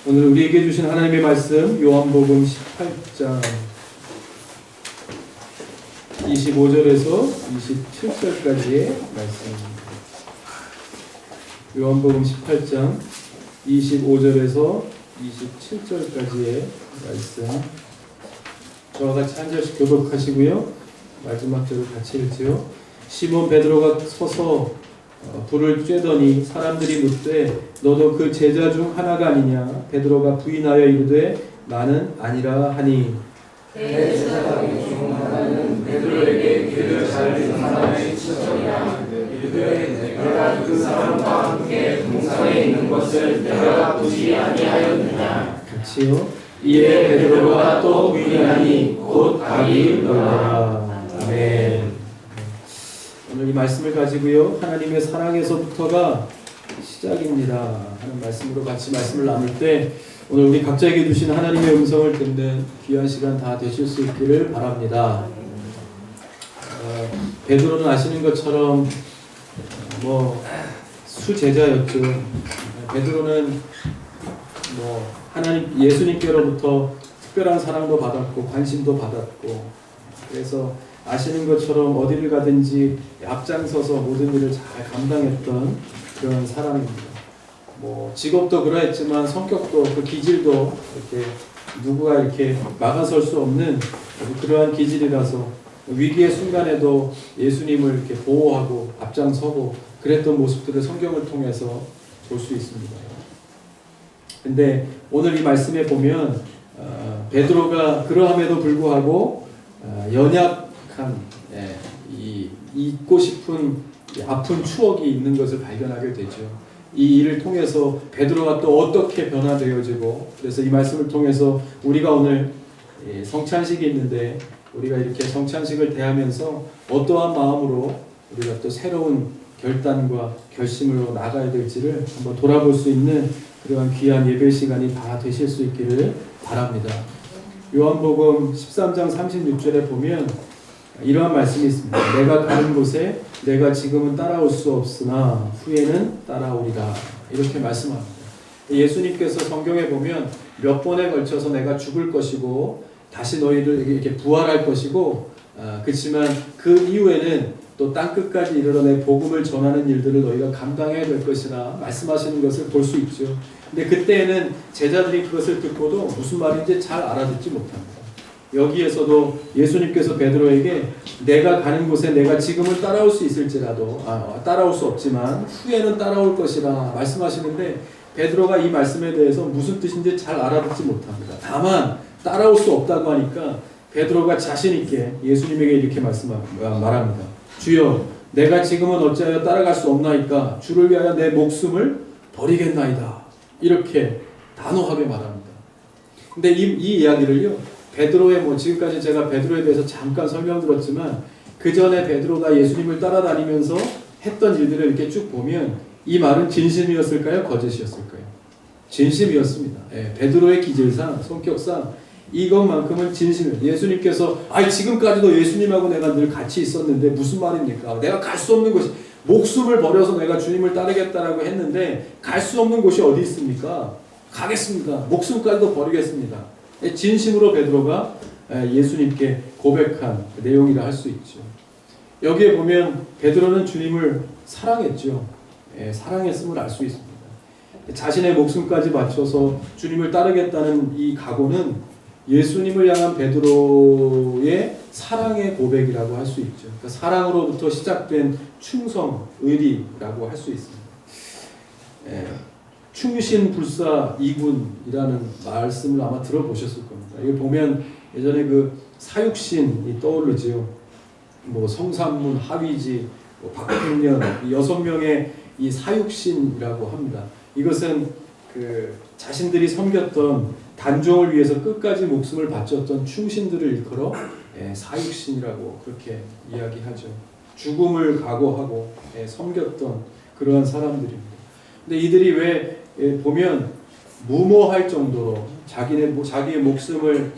오늘 우리에게 주신 하나님의 말씀 요한복음 18장 25절에서 27절까지의 말씀입니다. 요한복음 18장 25절에서 27절까지의 말씀, 저와 같이 한 절씩 교독하시고요. 마지막 절을 같이 읽지요. 시몬 베드로가 서서 불을 쬐더니 사람들이 묻되 너도 그 제자 중 하나가 아니냐? 베드로가 부인하여 이르되 나는 아니라 하니, 대제사장 중 하나는 베드로에게 길을 잘 준 사람의 친척이라. 이르되 내가 그 사람과 함께 동산에 있는 것을 내가 보지 아니하였느냐? 같이요. 이에 베드로가 또 부인하니 곧 각이 놀라라. 아멘. 오늘 이 말씀을 가지고요, 하나님의 사랑에서부터가 시작입니다 하는 말씀으로 같이 말씀을 나눌 때, 오늘 우리 각자에게 주신 하나님의 음성을 듣는 귀한 시간 다 되실 수 있기를 바랍니다. 베드로는 아시는 것처럼 수제자였죠. 베드로는 하나님 예수님께로부터 특별한 사랑도 받았고 관심도 받았고, 그래서 아시는 것처럼 어디를 가든지 앞장서서 모든 일을 잘 감당했던 그런 사람입니다. 직업도 그러했지만 성격도, 그 기질도 이렇게 누구가 이렇게 막아설 수 없는 그러한 기질이라서 위기의 순간에도 예수님을 이렇게 보호하고 앞장서고 그랬던 모습들을 성경을 통해서 볼 수 있습니다. 근데 오늘 이 말씀에 보면 베드로가 그러함에도 불구하고 연약한 이 잊고 싶은 아픈 추억이 있는 것을 발견하게 되죠. 이 일을 통해서 베드로가 또 어떻게 변화되어지고, 그래서 이 말씀을 통해서 우리가 오늘 성찬식이 있는데 우리가 이렇게 성찬식을 대하면서 어떠한 마음으로 우리가 또 새로운 결단과 결심으로 나가야 될지를 한번 돌아볼 수 있는 그러한 귀한 예배 시간이 다 되실 수 있기를 바랍니다. 요한복음 13장 36절에 보면 이러한 말씀이 있습니다. 내가 가는 곳에 내가 지금은 따라올 수 없으나 후에는 따라오리라. 이렇게 말씀합니다. 예수님께서 성경에 보면 몇 번에 걸쳐서 내가 죽을 것이고 다시 너희를 이렇게 부활할 것이고, 그렇지만 그 이후에는 또 땅끝까지 이르러 내 복음을 전하는 일들을 너희가 감당해야 될 것이라 말씀하시는 것을 볼 수 있죠. 근데 그때에는 제자들이 그것을 듣고도 무슨 말인지 잘 알아듣지 못합니다. 여기에서도 예수님께서 베드로에게 내가 가는 곳에 내가 지금은 따라올 수 있을지라도 따라올 수 없지만 후에는 따라올 것이라 말씀하시는데, 베드로가 이 말씀에 대해서 무슨 뜻인지 잘 알아듣지 못합니다. 다만 따라올 수 없다고 하니까 베드로가 자신 있게 예수님에게 이렇게 말합니다. 주여, 내가 지금은 어찌하여 따라갈 수 없나이까? 주를 위하여 내 목숨을 버리겠나이다. 이렇게 단호하게 말합니다. 근데 이 이야기를요, 베드로의 지금까지 제가 베드로에 대해서 잠깐 설명드렸지만 그 전에 베드로가 예수님을 따라다니면서 했던 일들을 이렇게 쭉 보면 이 말은 진심이었을까요? 거짓이었을까요? 진심이었습니다. 베드로의 기질상, 성격상 이것만큼은 진심이에요. 예수님께서 지금까지도 예수님하고 내가 늘 같이 있었는데 무슨 말입니까? 내가 갈 수 없는 곳이, 목숨을 버려서 내가 주님을 따르겠다라고 했는데 갈 수 없는 곳이 어디 있습니까? 가겠습니다. 목숨까지도 버리겠습니다. 진심으로 베드로가 예수님께 고백한 내용이라 할 수 있죠. 여기에 보면 베드로는 주님을 사랑했죠. 사랑했음을 알 수 있습니다. 자신의 목숨까지 바쳐서 주님을 따르겠다는 이 각오는 예수님을 향한 베드로의 사랑의 고백이라고 할 수 있죠. 그러니까 사랑으로부터 시작된 충성, 의리라고 할 수 있습니다. 충신불사 이군이라는 말씀을 아마 들어보셨을 겁니다. 이거 보면 예전에 그 사육신이 떠오르지요. 성삼문, 하위지, 박백년, 6명의 이 사육신이라고 합니다. 이것은 그 자신들이 섬겼던 단종을 위해서 끝까지 목숨을 바쳤던 충신들을 일컬어 사육신이라고 그렇게 이야기하죠. 죽음을 각오하고 섬겼던 그러한 사람들입니다. 근데 이들이 왜 보면 무모할 정도로 자기의 목숨을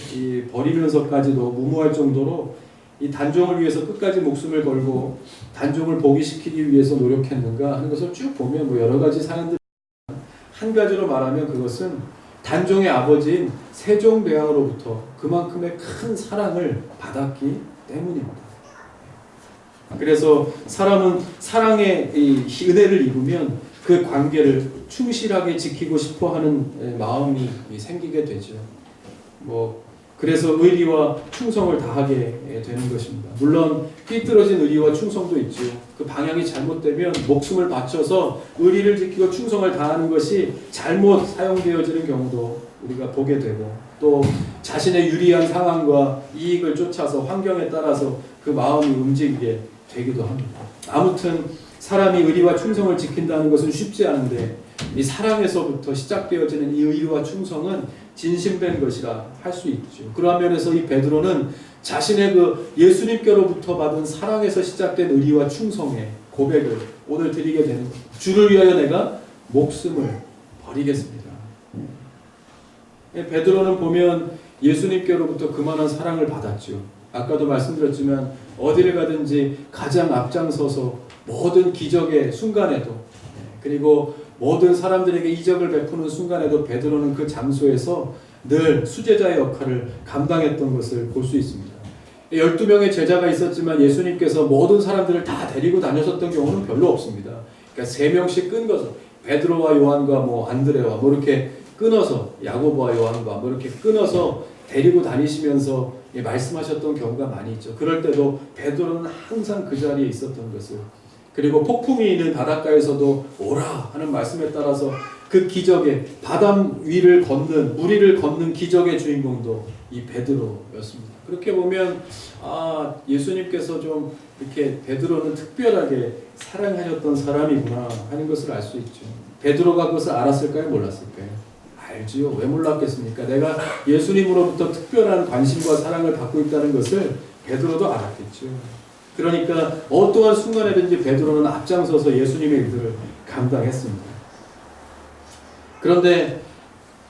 버리면서까지도 무모할 정도로 이 단종을 위해서 끝까지 목숨을 걸고 단종을 복위시키기 위해서 노력했는가 하는 것을 쭉 보면 여러 가지 사연들, 한 가지로 말하면 그것은 단종의 아버지인 세종대왕으로부터 그만큼의 큰 사랑을 받았기 때문입니다. 그래서 사람은 사랑의 이 은혜를 입으면 그 관계를 충실하게 지키고 싶어하는 마음이 생기게 되죠. 그래서 의리와 충성을 다하게 되는 것입니다. 물론 삐뚤어진 의리와 충성도 있죠. 그 방향이 잘못되면 목숨을 바쳐서 의리를 지키고 충성을 다하는 것이 잘못 사용되어지는 경우도 우리가 보게 되고, 또 자신의 유리한 상황과 이익을 쫓아서 환경에 따라서 그 마음이 움직이게 되기도 합니다. 아무튼 사람이 의리와 충성을 지킨다는 것은 쉽지 않은데, 이 사랑에서부터 시작되어지는 이 의리와 충성은 진심된 것이라 할 수 있죠. 그러한 면에서 이 베드로는 자신의 그 예수님께로부터 받은 사랑에서 시작된 의리와 충성의 고백을 오늘 드리게 되는 겁니다. 주를 위하여 내가 목숨을 버리겠습니다. 베드로는 보면 예수님께로부터 그만한 사랑을 받았죠. 아까도 말씀드렸지만 어디를 가든지 가장 앞장서서 모든 기적의 순간에도, 그리고 모든 사람들에게 이적을 베푸는 순간에도 베드로는 그 장소에서 늘 수제자의 역할을 감당했던 것을 볼 수 있습니다. 12명의 제자가 있었지만 예수님께서 모든 사람들을 다 데리고 다녔었던 경우는 별로 없습니다. 그러니까 3명씩 끊어서 베드로와 요한과 안드레와 이렇게 끊어서, 야고보와 요한과 이렇게 끊어서 데리고 다니시면서 말씀하셨던 경우가 많이 있죠. 그럴 때도 베드로는 항상 그 자리에 있었던 것을, 그리고 폭풍이 있는 바닷가에서도 오라 하는 말씀에 따라서 그 기적의 바다 위를 걷는, 물 위를 걷는 기적의 주인공도 이 베드로였습니다. 그렇게 보면 예수님께서 좀 이렇게 베드로는 특별하게 사랑하셨던 사람이구나 하는 것을 알 수 있죠. 베드로가 그것을 알았을까요? 몰랐을까요? 알지요. 왜 몰랐겠습니까? 내가 예수님으로부터 특별한 관심과 사랑을 받고 있다는 것을 베드로도 알았겠죠. 그러니까 어떠한 순간에든지 베드로는 앞장서서 예수님의 일들을 감당했습니다. 그런데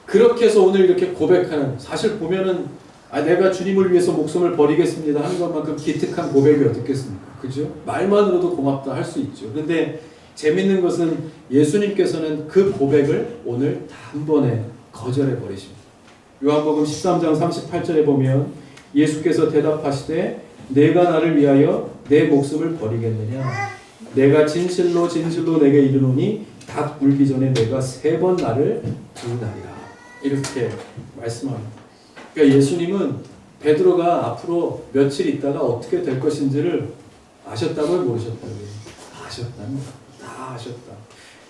그렇게 해서 오늘 이렇게 고백하는, 사실 보면은 내가 주님을 위해서 목숨을 버리겠습니다 하는 것만큼 기특한 고백이 어떻겠습니까? 그죠? 말만으로도 고맙다 할 수 있죠. 그런데 재밌는 것은 예수님께서는 그 고백을 오늘 단번에 거절해 버리십니다. 요한복음 13장 38절에 보면 예수께서 대답하시되 내가 나를 위하여 내 목숨을 버리겠느냐? 내가 진실로 진실로 내게 이르노니 닭 울기 전에 내가 3번 나를 부인하리라. 이렇게 말씀합니다. 그러니까 예수님은 베드로가 앞으로 며칠 있다가 어떻게 될 것인지를 아셨다고요? 모르셨다고요? 아셨답니다. 다 아셨다.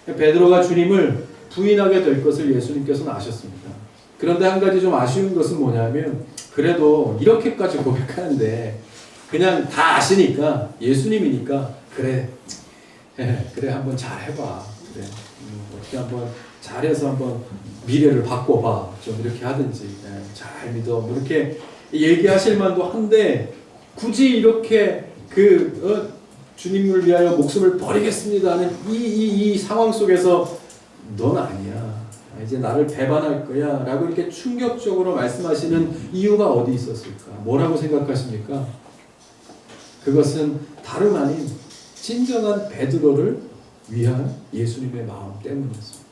베드로가 주님을 부인하게 될 것을 예수님께서는 아셨습니다. 그런데 한 가지 좀 아쉬운 것은 뭐냐면, 그래도 이렇게까지 고백하는데 그냥 다 아시니까, 예수님이니까 그래 한번 잘 해봐, 그래 어떻게 한번 잘해서 한번 미래를 바꿔봐, 좀 이렇게 하든지, 잘 믿어, 이렇게 얘기하실 만도 한데, 굳이 이렇게 주님을 위하여 목숨을 버리겠습니다 하는 이 상황 속에서 넌 아니야, 이제 나를 배반할 거야 라고 이렇게 충격적으로 말씀하시는 이유가 어디 있었을까? 뭐라고 생각하십니까? 그것은 다름 아닌 진정한 베드로를 위한 예수님의 마음 때문이었습니다.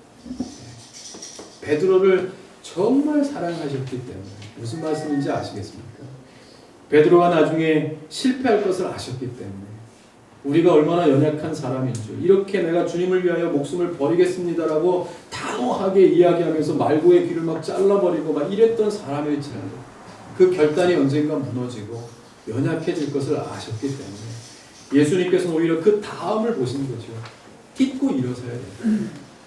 베드로를 정말 사랑하셨기 때문에. 무슨 말씀인지 아시겠습니까? 베드로가 나중에 실패할 것을 아셨기 때문에, 우리가 얼마나 연약한 사람인 줄, 이렇게 내가 주님을 위하여 목숨을 버리겠습니다라고 단호하게 이야기하면서 말고의 귀를 막 잘라버리고 막 이랬던 사람일지라도 그 결단이 언젠가 무너지고 연약해질 것을 아셨기 때문에 예수님께서는 오히려 그 다음을 보시는 거죠. 딛고 일어서야 돼요.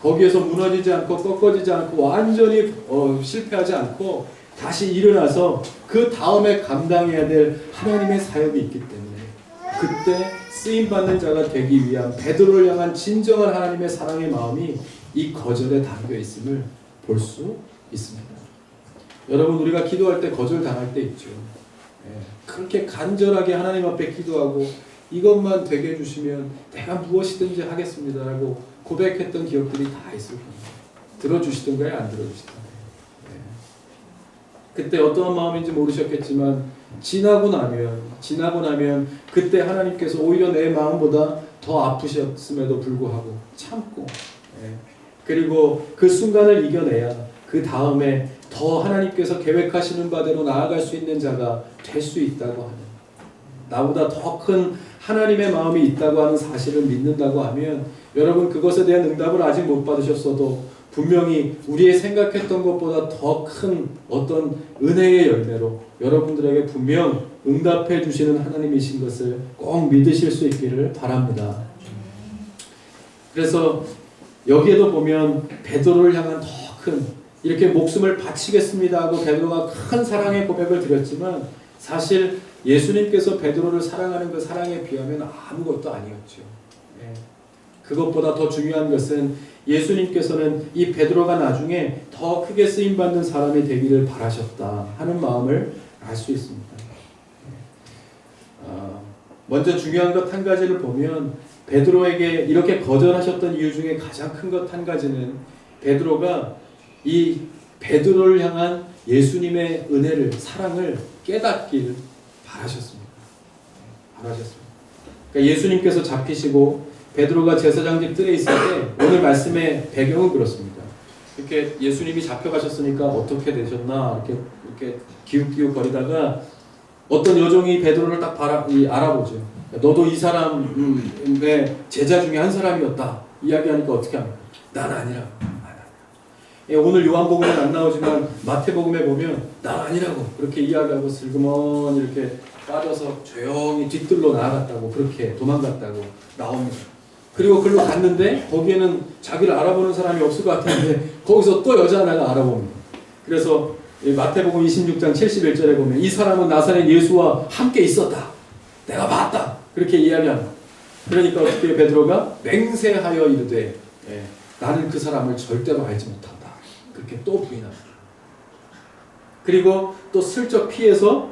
거기에서 무너지지 않고 꺾어지지 않고 완전히 실패하지 않고 다시 일어나서 그 다음에 감당해야 될 하나님의 사역이 있기 때문에 그때 쓰임받는 자가 되기 위한 베드로를 향한 진정한 하나님의 사랑의 마음이 이 거절에 담겨 있음을 볼 수 있습니다. 여러분, 우리가 기도할 때 거절당할 때 있죠. 그렇게 간절하게 하나님 앞에 기도하고 이것만 되게 해주시면 내가 무엇이든지 하겠습니다라고 고백했던 기억들이 다 있을 겁니다. 들어주시던가요? 안 들어주시던가요? 그때 어떠한 마음인지 모르셨겠지만 지나고 나면 그때 하나님께서 오히려 내 마음보다 더 아프셨음에도 불구하고 참고, 그리고 그 순간을 이겨내야 그 그 다음에 더 하나님께서 계획하시는 바대로 나아갈 수 있는 자가 될 수 있다고 하는, 나보다 더 큰 하나님의 마음이 있다고 하는 사실을 믿는다고 하면, 여러분 그것에 대한 응답을 아직 못 받으셨어도 분명히 우리의 생각했던 것보다 더 큰 어떤 은혜의 열매로 여러분들에게 분명 응답해 주시는 하나님이신 것을 꼭 믿으실 수 있기를 바랍니다. 그래서 여기에도 보면 베드로를 향한 더 큰, 이렇게 목숨을 바치겠습니다 하고 베드로가 큰 사랑의 고백을 드렸지만, 사실 예수님께서 베드로를 사랑하는 그 사랑에 비하면 아무것도 아니었죠. 예. 그것보다 더 중요한 것은 예수님께서는 이 베드로가 나중에 더 크게 쓰임받는 사람이 되기를 바라셨다 하는 마음을 알 수 있습니다. 먼저 중요한 것 한 가지를 보면, 베드로에게 이렇게 거절하셨던 이유 중에 가장 큰 것 한 가지는 베드로가 이 베드로를 향한 예수님의 은혜를, 사랑을 깨닫길 바라셨습니다. 그러니까 예수님께서 잡히시고 베드로가 제사장집 뜰에 있을 때, 오늘 말씀의 배경은 그렇습니다. 이렇게 예수님이 잡혀가셨으니까 어떻게 되셨나 이렇게 기웃기웃 거리다가 어떤 여종이 베드로를 딱 알아보죠. 너도 이 사람의 제자 중에 한 사람이었다 이야기하니까 어떻게 합니까? 난 아니라고. 오늘 요한복음은 안 나오지만 마태복음에 보면 난 아니라고 그렇게 이야기하고 슬그머니 이렇게 빠져서 조용히 뒤뜰로 나아갔다고, 그렇게 도망갔다고 나옵니다. 그리고 글로 갔는데 거기에는 자기를 알아보는 사람이 없을 것 같은데 거기서 또 여자 하나가 알아봅니다. 그래서 마태복음 26장 71절에 보면 이 사람은 나사렛 예수와 함께 있었다, 내가 봤다, 그렇게 이야기합니다. 그러니까 어떻게 베드로가 맹세하여 이르되 나는 그 사람을 절대로 알지 못한다, 그렇게 또 부인합니다. 그리고 또 슬쩍 피해서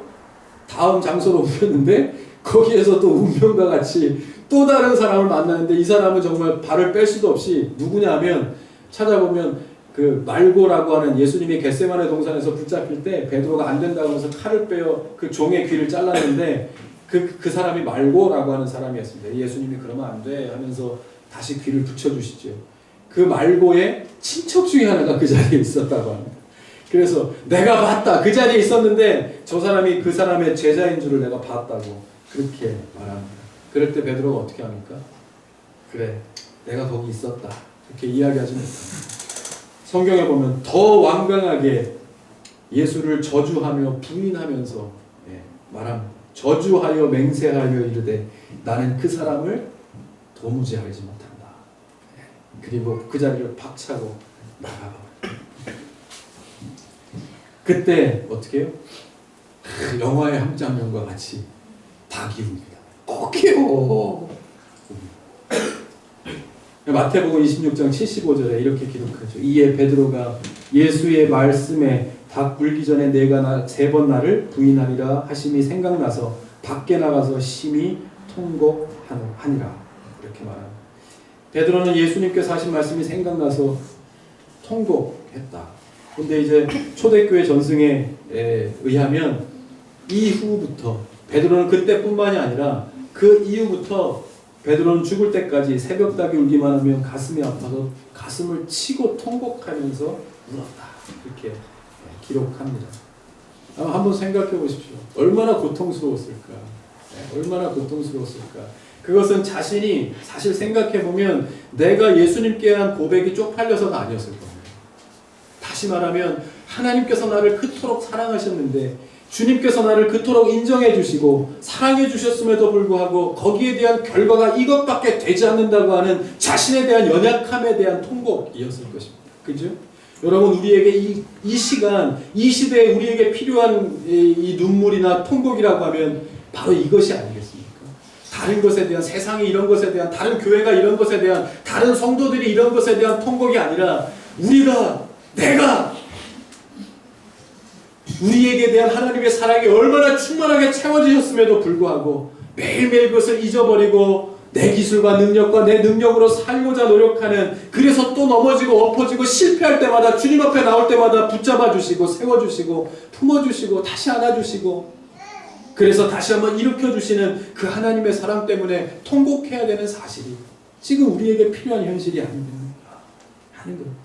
다음 장소로 옮겼는데 거기에서 또 운명과 같이 또 다른 사람을 만나는데, 이 사람은 정말 발을 뺄 수도 없이 누구냐면, 찾아보면 그 말고라고 하는, 예수님이 겟세마네 동산에서 붙잡힐 때 베드로가 안 된다고 해서 칼을 빼어 그 종의 귀를 잘랐는데 그 사람이 말고라고 하는 사람이었습니다. 예수님이 그러면 안 돼 하면서 다시 귀를 붙여주시죠. 그 말고의 친척 중에 하나가 그 자리에 있었다고 합니다. 그래서 내가 봤다, 그 자리에 있었는데 저 사람이 그 사람의 제자인 줄을 내가 봤다고 그렇게 말합니다. 그럴 때 베드로가 어떻게 합니까? 그래, 내가 거기 있었다, 이렇게 이야기하지 못합니다. 성경에 보면 더 완강하게 예수를 저주하며 부인하면서 말합니다. 저주하여 맹세하여 이르되 나는 그 사람을 도무지 알지 못한다. 그리고 그 자리를 박차고 나가버립니다. 그때 어떻게 해요? 영화의 한 장면과 같이 닭이 웁니다. 꼭해요. 마태복음 26장 75절에 이렇게 기록하죠. 이에 베드로가 예수의 말씀에 닭 불기 전에 내가 3번 나를 부인하리라 하심이 생각나서 밖에 나가서 심히 통곡하니라, 이렇게 말합니다. 베드로는 예수님께서 하신 말씀이 생각나서 통곡했다. 근데 이제 초대교회 전승에 의하면 이후부터, 베드로는 그때뿐만이 아니라 그 이후부터 베드로는 죽을 때까지 새벽닭이 울기만 하면 가슴이 아파서 가슴을 치고 통곡하면서 울었다, 이렇게 기록합니다. 한번 생각해 보십시오. 얼마나 고통스러웠을까? 얼마나 고통스러웠을까? 그것은 자신이, 사실 생각해 보면 내가 예수님께 한 고백이 쪽팔려서가 아니었을 겁니다. 다시 말하면 하나님께서 나를 그토록 사랑하셨는데, 주님께서 나를 그토록 인정해 주시고 사랑해 주셨음에도 불구하고 거기에 대한 결과가 이것밖에 되지 않는다고 하는 자신에 대한 연약함에 대한 통곡이었을 것입니다. 그죠? 여러분, 우리에게 이 시간, 이 시대에 우리에게 필요한 이 눈물이나 통곡이라고 하면 바로 이것이 아니겠습니까? 다른 것에 대한, 세상이 이런 것에 대한, 다른 교회가 이런 것에 대한, 다른 성도들이 이런 것에 대한 통곡이 아니라 내가 우리에게 대한 하나님의 사랑이 얼마나 충만하게 채워지셨음에도 불구하고 매일매일 그것을 잊어버리고 내 기술과 능력과 내 능력으로 살고자 노력하는, 그래서 또 넘어지고 엎어지고 실패할 때마다 주님 앞에 나올 때마다 붙잡아 주시고 세워주시고 품어주시고 다시 안아주시고, 그래서 다시 한번 일으켜주시는 그 하나님의 사랑 때문에 통곡해야 되는 사실이 지금 우리에게 필요한 현실이 아닙니까? 하는 겁니다.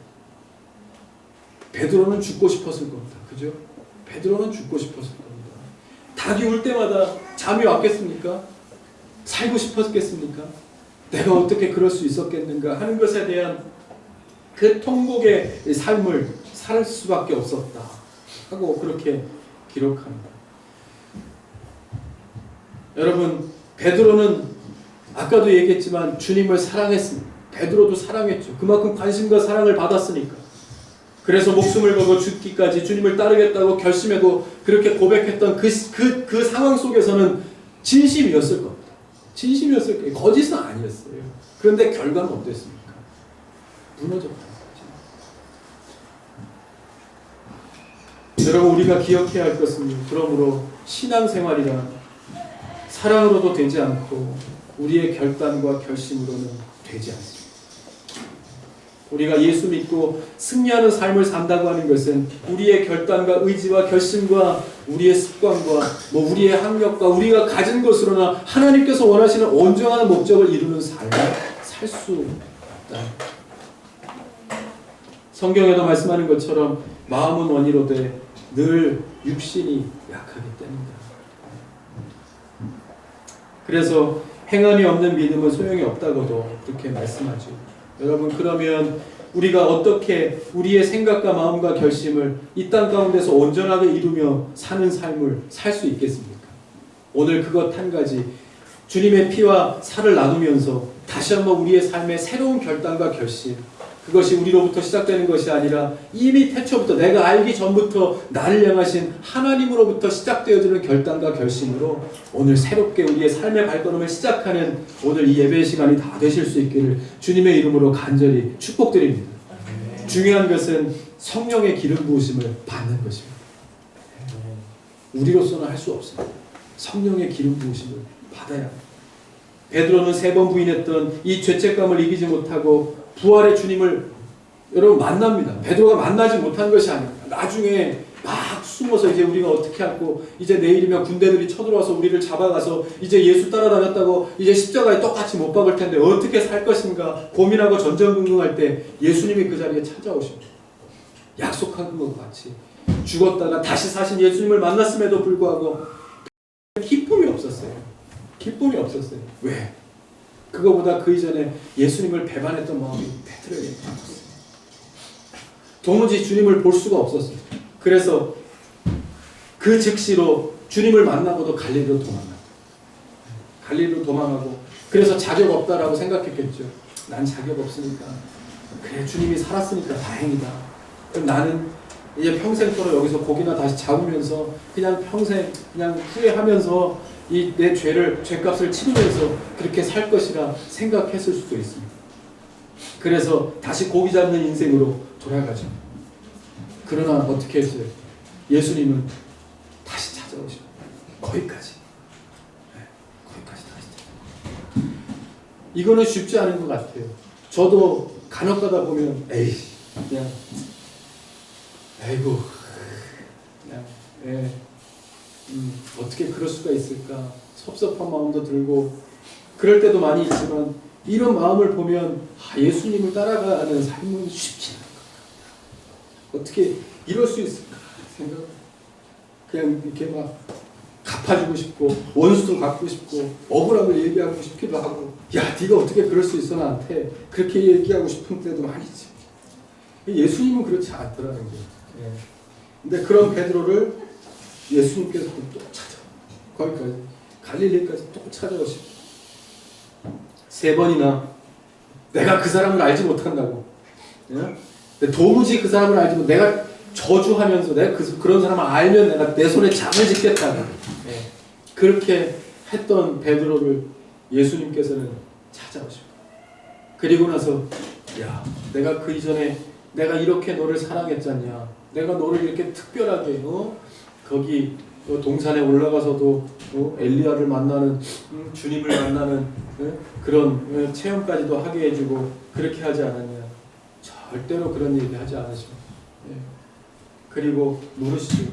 베드로는 죽고 싶었을 겁니다. 그죠? 베드로는 죽고 싶었을 겁니다. 닭이 울 때마다 잠이 왔겠습니까? 살고 싶었겠습니까? 내가 어떻게 그럴 수 있었겠는가 하는 것에 대한 그 통곡의 삶을 살 수밖에 없었다 하고 그렇게 기록합니다. 여러분, 베드로는 아까도 얘기했지만 주님을 사랑했습니다. 베드로도 사랑했죠. 그만큼 관심과 사랑을 받았으니까. 그래서 목숨을 걸고 죽기까지 주님을 따르겠다고 결심하고 그렇게 고백했던 그 상황 속에서는 진심이었을 겁니다. 진심이었을 거예요. 거짓은 아니었어요. 그런데 결과는 어땠습니까? 무너졌다는 거죠. 여러분, 우리가 기억해야 할 것은 그러므로 신앙생활이란 사랑으로도 되지 않고 우리의 결단과 결심으로는 되지 않습니다. 우리가 예수 믿고 승리하는 삶을 산다고 하는 것은 우리의 결단과 의지와 결심과 우리의 습관과 우리의 학력과 우리가 가진 것으로나 하나님께서 원하시는 온전한 목적을 이루는 삶을 살 수 있다. 성경에도 말씀하는 것처럼 마음은 원이로되 늘 육신이 약하기 때문이다. 그래서 행함이 없는 믿음은 소용이 없다고도 그렇게 말씀하죠. 여러분, 그러면 우리가 어떻게 우리의 생각과 마음과 결심을 이 땅 가운데서 온전하게 이루며 사는 삶을 살 수 있겠습니까? 오늘 그것 한 가지, 주님의 피와 살을 나누면서 다시 한번 우리의 삶의 새로운 결단과 결심, 그것이 우리로부터 시작되는 것이 아니라 이미 태초부터 내가 알기 전부터 나를 향하신 하나님으로부터 시작되어지는 결단과 결심으로 오늘 새롭게 우리의 삶의 발걸음을 시작하는 오늘 이 예배 시간이 다 되실 수 있기를 주님의 이름으로 간절히 축복드립니다. 중요한 것은 성령의 기름 부으심을 받는 것입니다. 우리로서는 할 수 없습니다. 성령의 기름 부으심을 받아야 합니다. 베드로는 3번 부인했던 이 죄책감을 이기지 못하고 부활의 주님을 여러분 만납니다. 베드로가 만나지 못한 것이 아닙니다. 나중에 막 숨어서 이제 우리가 어떻게 하고 이제 내일이면 군대들이 쳐들어와서 우리를 잡아가서 이제 예수 따라다녔다고 이제 십자가에 똑같이 못 박을 텐데 어떻게 살 것인가 고민하고 전전긍긍할 때 예수님이 그 자리에 찾아오십니다. 약속한 것 같이 죽었다가 다시 사신 예수님을 만났음에도 불구하고 기쁨이 없었어요. 기쁨이 없었어요. 왜? 그거보다 그 이전에 예수님을 배반했던 마음이 베드로에게 있었어요. 도무지 주님을 볼 수가 없었어요. 그래서 그 즉시로 주님을 만나고도 갈릴리로 도망가요. 갈릴리로 도망가고 그래서 자격 없다라고 생각했겠죠. 난 자격 없으니까 그래 주님이 살았으니까 다행이다. 그럼 나는 이제 평생토록 여기서 고기나 다시 잡으면서 그냥 평생 그냥 후회하면서 이 내 죄값을 치르면서 그렇게 살 것이라 생각했을 수도 있습니다. 그래서 다시 고기 잡는 인생으로 돌아가죠. 그러나 어떻게 했어요? 예수님은 다시 찾아오시고 거기까지. 네, 거기까지 다시 찾아오시고. 이거는 쉽지 않은 것 같아요. 저도 간혹 가다 보면 에이 그냥 에이고 그냥 어떻게 그럴 수가 있을까 섭섭한 마음도 들고 그럴 때도 많이 있지만 이런 마음을 보면 예수님을 따라가는 삶은 쉽지 않은 것 같아요. 어떻게 이럴 수 있을까 생각 그냥 이렇게 막 갚아주고 싶고 원수도 갚고 싶고 억울함을 얘기하고 싶기도 하고 야 네가 어떻게 그럴 수 있어 나한테 그렇게 얘기하고 싶은 때도 많이 있지. 예수님은 그렇지 않더라는 거예요. 예. 근데 그런 베드로를 예수님께서 또 거기까지 갈릴리까지 또 찾아오시고 3번이나 내가 그 사람을 알지 못한다고 예? 도무지 그 사람을 알지 못 내가 저주하면서 내가 그런 사람을 알면 내가 내 손에 잠을 짓겠다고 예. 그렇게 했던 베드로를 예수님께서는 찾아오시고 그리고 나서 야 내가 그 이전에 내가 이렇게 너를 사랑했잖냐 내가 너를 이렇게 특별하게 거기 동산에 올라가서도 엘리야를 만나는 주님을 만나는 그런 체험까지도 하게 해주고 그렇게 하지 않았냐 절대로 그런 얘기 하지 않으시고 그리고 물으시죠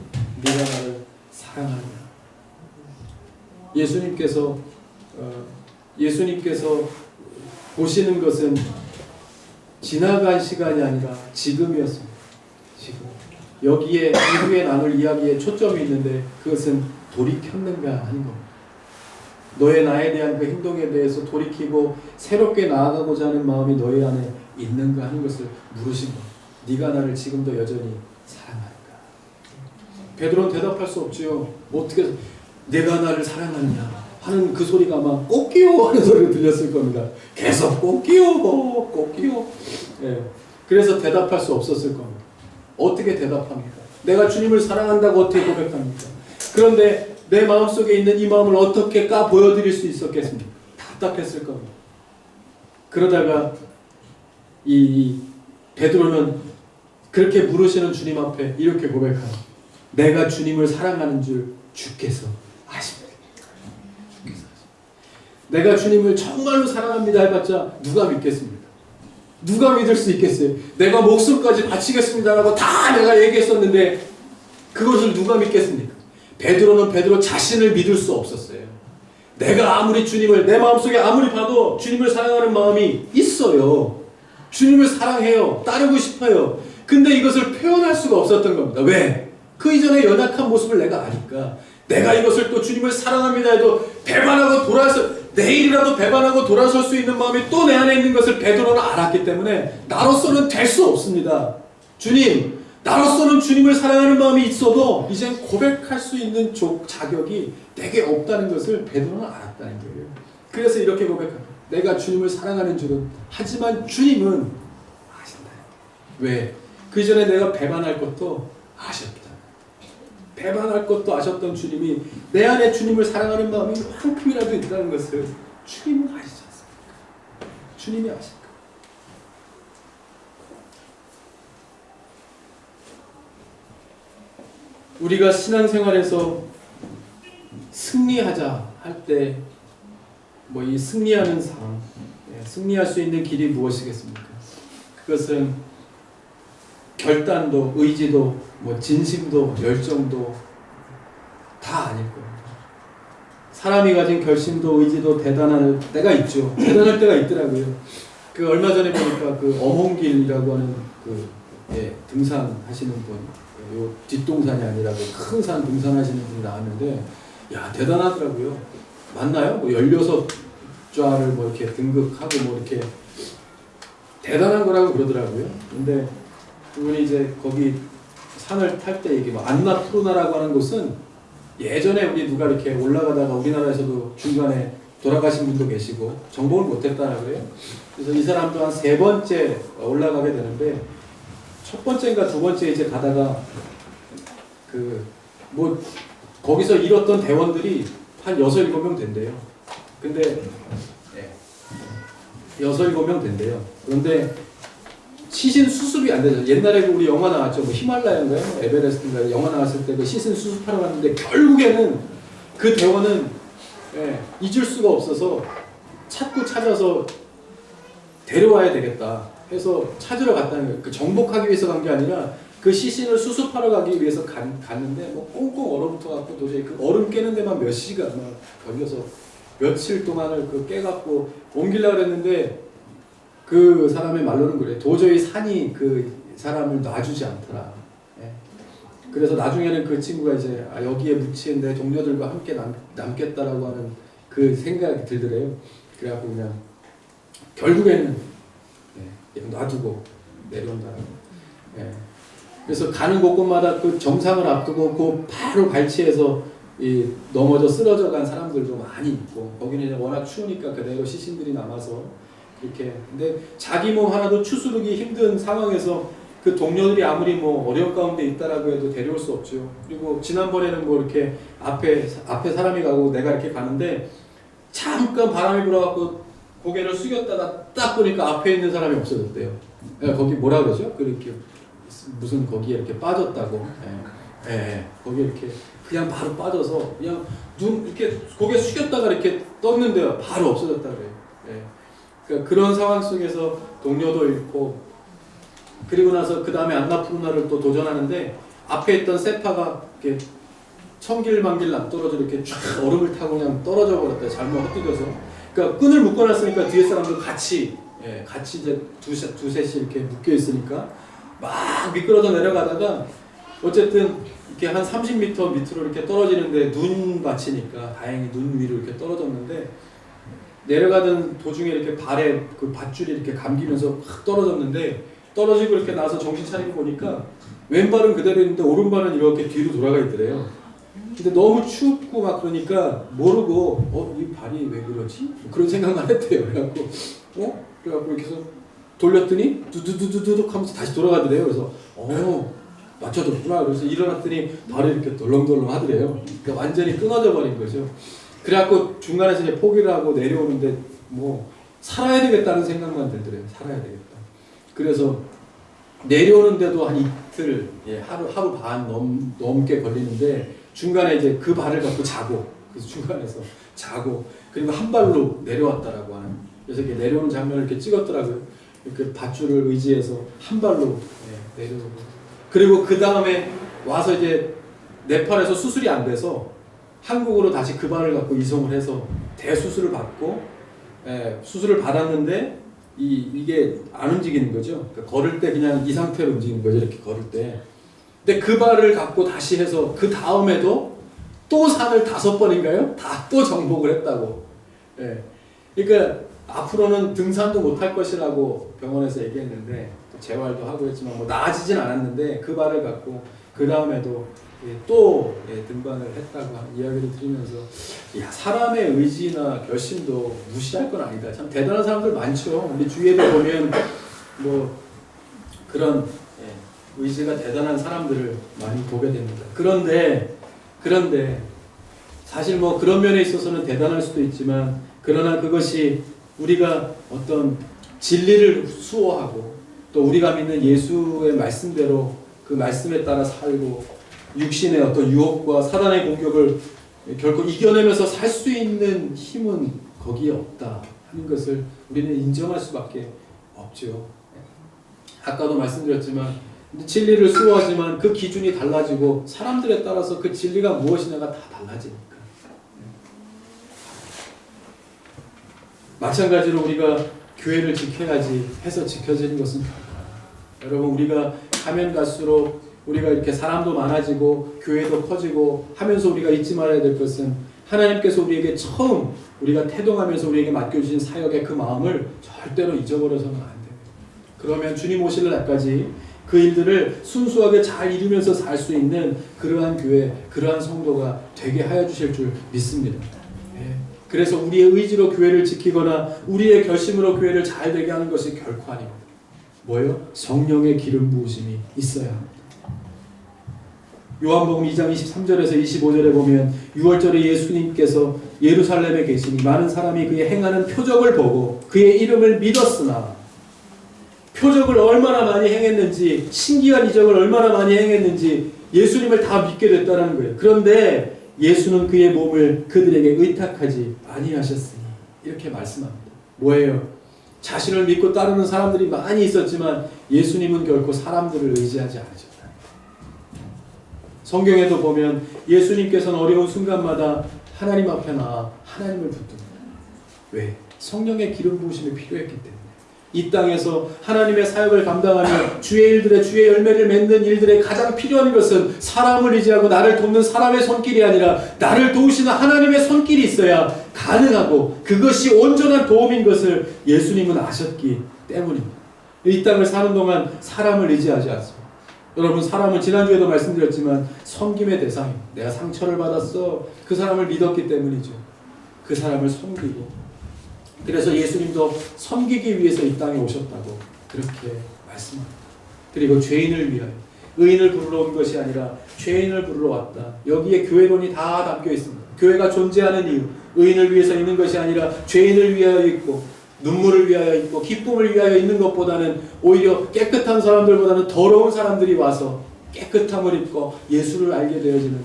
네가 나를 사랑하냐 예수님께서 보시는 것은 지나간 시간이 아니라 지금이었습니다. 지금 여기에 이후에 나눌 이야기에 초점이 있는데 그것은 돌이켰는가 하는 겁니다. 너의 나에 대한 그 행동에 대해서 돌이키고 새롭게 나아가고자 하는 마음이 너희 안에 있는가 하는 것을 물으신 겁니다. 네가 나를 지금도 여전히 사랑하는가? 베드로는 대답할 수 없지요. 어떻게 내가 나를 사랑하느냐 하는 그 소리가 아마 꽃기요 하는 소리가 들렸을 겁니다. 계속 꽃기요 꽃기요. 예. 그래서 대답할 수 없었을 겁니다. 어떻게 대답합니까? 내가 주님을 사랑한다고 어떻게 고백합니까? 그런데 내 마음속에 있는 이 마음을 어떻게 보여드릴 수 있었겠습니까? 답답했을 겁니다. 그러다가 이 베드로는 그렇게 물으시는 주님 앞에 이렇게 고백합니다. 내가 주님을 사랑하는 줄 주께서 아십니다. 내가 주님을 정말로 사랑합니다 해봤자 누가 믿겠습니까? 누가 믿을 수 있겠어요? 내가 목숨까지 바치겠습니다라고 다 내가 얘기했었는데 그것을 누가 믿겠습니까? 베드로는 베드로 자신을 믿을 수 없었어요. 내가 아무리 주님을 내 마음속에 아무리 봐도 주님을 사랑하는 마음이 있어요. 주님을 사랑해요. 따르고 싶어요. 근데 이것을 표현할 수가 없었던 겁니다. 왜? 그 이전의 연약한 모습을 내가 아니까. 내가 이것을 또 주님을 사랑합니다 해도 배반하고 내일이라도 배반하고 돌아설 수 있는 마음이 또 내 안에 있는 것을 베드로는 알았기 때문에 나로서는 될 수 없습니다. 주님, 나로서는 주님을 사랑하는 마음이 있어도 이젠 고백할 수 있는 자격이 내게 없다는 것을 베드로는 알았다는 거예요. 그래서 이렇게 고백합니다. 내가 주님을 사랑하는 줄은 하지만 주님은 아신다. 왜? 그 전에 내가 배반할 것도 아셨다. 배반할 것도 아셨던 주님이 내 안에 주님을 사랑하는 마음이 한큼이라도 있다는 것을 주님은 아시지 않습니까? 주님이 아십니까? 우리가 신앙생활에서 승리하자 할 때 이 승리하는 삶, 승리할 수 있는 길이 무엇이겠습니까? 그것은 결단도, 의지도, 진심도, 열정도 다 아닐 거예요. 사람이 가진 결심도, 의지도 대단할 때가 있죠. 대단할 때가 있더라고요. 그 얼마 전에 보니까 그 엄홍길이라고 하는 등산하시는 분, 요 뒷동산이 아니라 큰 산 등산하시는 분이 나왔는데, 야 대단하더라고요. 맞나요? 16좌를 이렇게 등극하고 이렇게 대단한 거라고 그러더라고요. 근데 그분이 이제 거기 산을 탈 때 이게 안나푸르나라고 하는 곳은 예전에 우리 누가 이렇게 올라가다가 우리나라에서도 중간에 돌아가신 분도 계시고 정복을 못했다라고 그래요. 그래서 이 사람도 한 3번째 올라가게 되는데 첫 번째인가 두 번째 이제 가다가 거기서 잃었던 대원들이 한 6-7명 된대요. 근데 6-7명 된대요. 그런데 시신 수습이 안 되죠. 옛날에 우리 영화 나왔죠. 히말라야인가요? 에베레스트인가요? 영화 나왔을 때 그 시신 수습하러 갔는데 결국에는 그 대원은 잊을 수가 없어서 찾아서 데려와야 되겠다 해서 찾으러 갔다는 거예요. 그 정복하기 위해서 간 게 아니라 그 시신을 수습하러 가기 위해서 갔는데 꽁꽁 얼어붙어갖고 도저히 그 얼음 깨는 데만 몇 시간 걸려서 며칠 동안을 깨갖고 옮기려고 했는데 그 사람의 말로는 그래. 도저히 산이 그 사람을 놔주지 않더라. 그래서 나중에는 그 친구가 이제 여기에 묻힌 내 동료들과 함께 남겠다라고 하는 그 생각이 들더래요. 그래갖고 그냥 결국에는 놔두고 내려온다라고. 그래서 가는 곳곳마다 그 정상을 앞두고 그 바로 발치에서 넘어져 쓰러져 간 사람들도 많이 있고 거기는 워낙 추우니까 그대로 시신들이 남아서 이렇게. 근데 자기 몸 하나도 추스르기 힘든 상황에서 그 동료들이 아무리 어려운 가운데 있다라고 해도 데려올 수 없죠. 그리고 지난번에는 이렇게 앞에 사람이 가고 내가 이렇게 가는데 잠깐 바람이 불어갖고 고개를 숙였다가 딱 보니까 앞에 있는 사람이 없어졌대요. 거기 뭐라 그러죠? 그렇게 무슨 거기에 이렇게 빠졌다고. 거기에 이렇게 그냥 바로 빠져서 그냥 눈 이렇게 고개 숙였다가 이렇게 떴는데요. 바로 없어졌다 그래요. 그러니까 그런 상황 속에서 동료도 잃고 그리고 나서 그 다음에 안나푸르나를 또 도전하는데 앞에 있던 세파가 이렇게 천길만길 낭떠러져 이렇게 쫙 얼음을 타고 그냥 떨어져 버렸다. 잘못 헛디뎌서. 그러니까 끈을 묶어놨으니까 뒤에 사람도 같이 이제 두셋이 이렇게 묶여 있으니까 막 미끄러져 내려가다가 어쨌든 이렇게 한 30m 밑으로 이렇게 떨어지는데 눈밭이니까 다행히 눈 위로 이렇게 떨어졌는데 내려가던 도중에 이렇게 발에 그 밧줄이 이렇게 감기면서 확 떨어졌는데 떨어지고 이렇게 나서 정신 차리고 보니까 왼발은 그대로 있는데 오른발은 이렇게 뒤로 돌아가 있더래요. 근데 너무 춥고 막 그러니까 모르고 이 발이 왜 그러지? 그런 생각만 했대요. 그래갖고 그래갖고 이렇게 해서 돌렸더니 두두두두둑 하면서 다시 돌아가더래요. 그래서 맞춰줬구나. 그래서 일어났더니 발이 이렇게 덜렁덜렁 하더래요. 그러니까 완전히 끊어져 버린 거죠. 그래갖고 중간에서 이제 포기를 하고 내려오는데 뭐 살아야 되겠다는 생각만 들더래요. 살아야 되겠다. 그래서 내려오는데도 한 이틀, 하루 반 넘게 걸리는데 중간에 이제 그 발을 갖고 자고, 그래서 중간에서 자고, 그리고 한 발로 내려왔다라고 하는. 그래서 이렇게 내려오는 장면을 이렇게 찍었더라고요. 이렇게 밧줄을 의지해서 한 발로 내려오고. 그리고 그 다음에 와서 이제 네팔에서 수술이 안 돼서 한국으로 다시 그 발을 갖고 이송을 해서 대수술을 받고, 수술을 받았는데 이게 안 움직이는 거죠. 그러니까 걸을 때 그냥 이 상태로 움직이는 거죠. 이렇게 걸을 때. 근데 그 발을 갖고 다시 해서 그 다음에도 또 산을 5번인가요? 다 또 정복을 했다고. 그러니까 앞으로는 등산도 못할 것이라고 병원에서 얘기했는데 재활도 하고 했지만 뭐 나아지진 않았는데 그 발을 갖고 그 다음에도 또 등반을 했다고 하는 이야기를 들으면서 사람의 의지나 결심도 무시할 건 아니다. 참 대단한 사람들 많죠. 우리 주위에도 보면 뭐 그런 의지가 대단한 사람들을 많이 보게 됩니다. 그런데 사실 뭐 그런 면에 있어서는 대단할 수도 있지만 그러나 그것이 우리가 어떤 진리를 수호하고 또 우리가 믿는 예수의 말씀대로 그 말씀에 따라 살고 육신의 어떤 유혹과 사단의 공격을 결코 이겨내면서 살 수 있는 힘은 거기에 없다 하는 것을 우리는 인정할 수밖에 없죠. 아까도 말씀드렸지만 진리를 수호하지만 그 기준이 달라지고 사람들에 따라서 그 진리가 무엇이냐가 다 달라지니까. 마찬가지로 우리가 교회를 지켜야지 해서 지켜지는 것은 여러분 우리가 가면 갈수록 우리가 이렇게 사람도 많아지고 교회도 커지고 하면서 우리가 잊지 말아야 될 것은 하나님께서 우리에게 처음 우리가 태동하면서 우리에게 맡겨주신 사역의 그 마음을 절대로 잊어버려서는 안 됩니다. 그러면 주님 오실 날까지 그 일들을 순수하게 잘 이루면서 살 수 있는 그러한 교회, 그러한 성도가 되게 하여 주실 줄 믿습니다. 그래서 우리의 의지로 교회를 지키거나 우리의 결심으로 교회를 잘 되게 하는 것이 결코 아닙니다. 뭐예요? 성령의 기름 부으심이 있어야 합니다. 요한복음 2장 23절에서 25절에 보면 6월절에 예수님께서 예루살렘에 계시니 많은 사람이 그의 행하는 표적을 보고 그의 이름을 믿었으나 표적을 얼마나 많이 행했는지 신기한 이적을 얼마나 많이 행했는지 예수님을 다 믿게 됐다는 거예요. 그런데 예수는 그의 몸을 그들에게 의탁하지 아니하셨으니 이렇게 말씀합니다. 뭐예요? 자신을 믿고 따르는 사람들이 많이 있었지만 예수님은 결코 사람들을 의지하지 않으셨다. 성경에도 보면 예수님께서는 어려운 순간마다 하나님 앞에 나와 하나님을 붙듭니다. 왜? 성령의 기름 부으심이 필요했기 때문에. 이 땅에서 하나님의 사역을 감당하며 주의 일들의 주의 열매를 맺는 일들의 가장 필요한 것은 사람을 의지하고 나를 돕는 사람의 손길이 아니라 나를 도우시는 하나님의 손길이 있어야 가능하고 그것이 온전한 도움인 것을 예수님은 아셨기 때문입니다. 이 땅을 사는 동안 사람을 의지하지 않습니다. 여러분 사람은 지난주에도 말씀드렸지만 섬김의 대상입니다. 내가 상처를 받았어. 그 사람을 믿었기 때문이죠. 그 사람을 섬기고 그래서 예수님도 섬기기 위해서 이 땅에 오셨다고 그렇게 말씀합니다. 그리고 죄인을 위하여 의인을 부르러 온 것이 아니라 죄인을 부르러 왔다. 여기에 교회론이 다 담겨 있습니다. 교회가 존재하는 이유 의인을 위해서 있는 것이 아니라 죄인을 위하여 있고 눈물을 위하여 있고 기쁨을 위하여 있는 것보다는 오히려 깨끗한 사람들보다는 더러운 사람들이 와서 깨끗함을 입고 예수를 알게 되어지는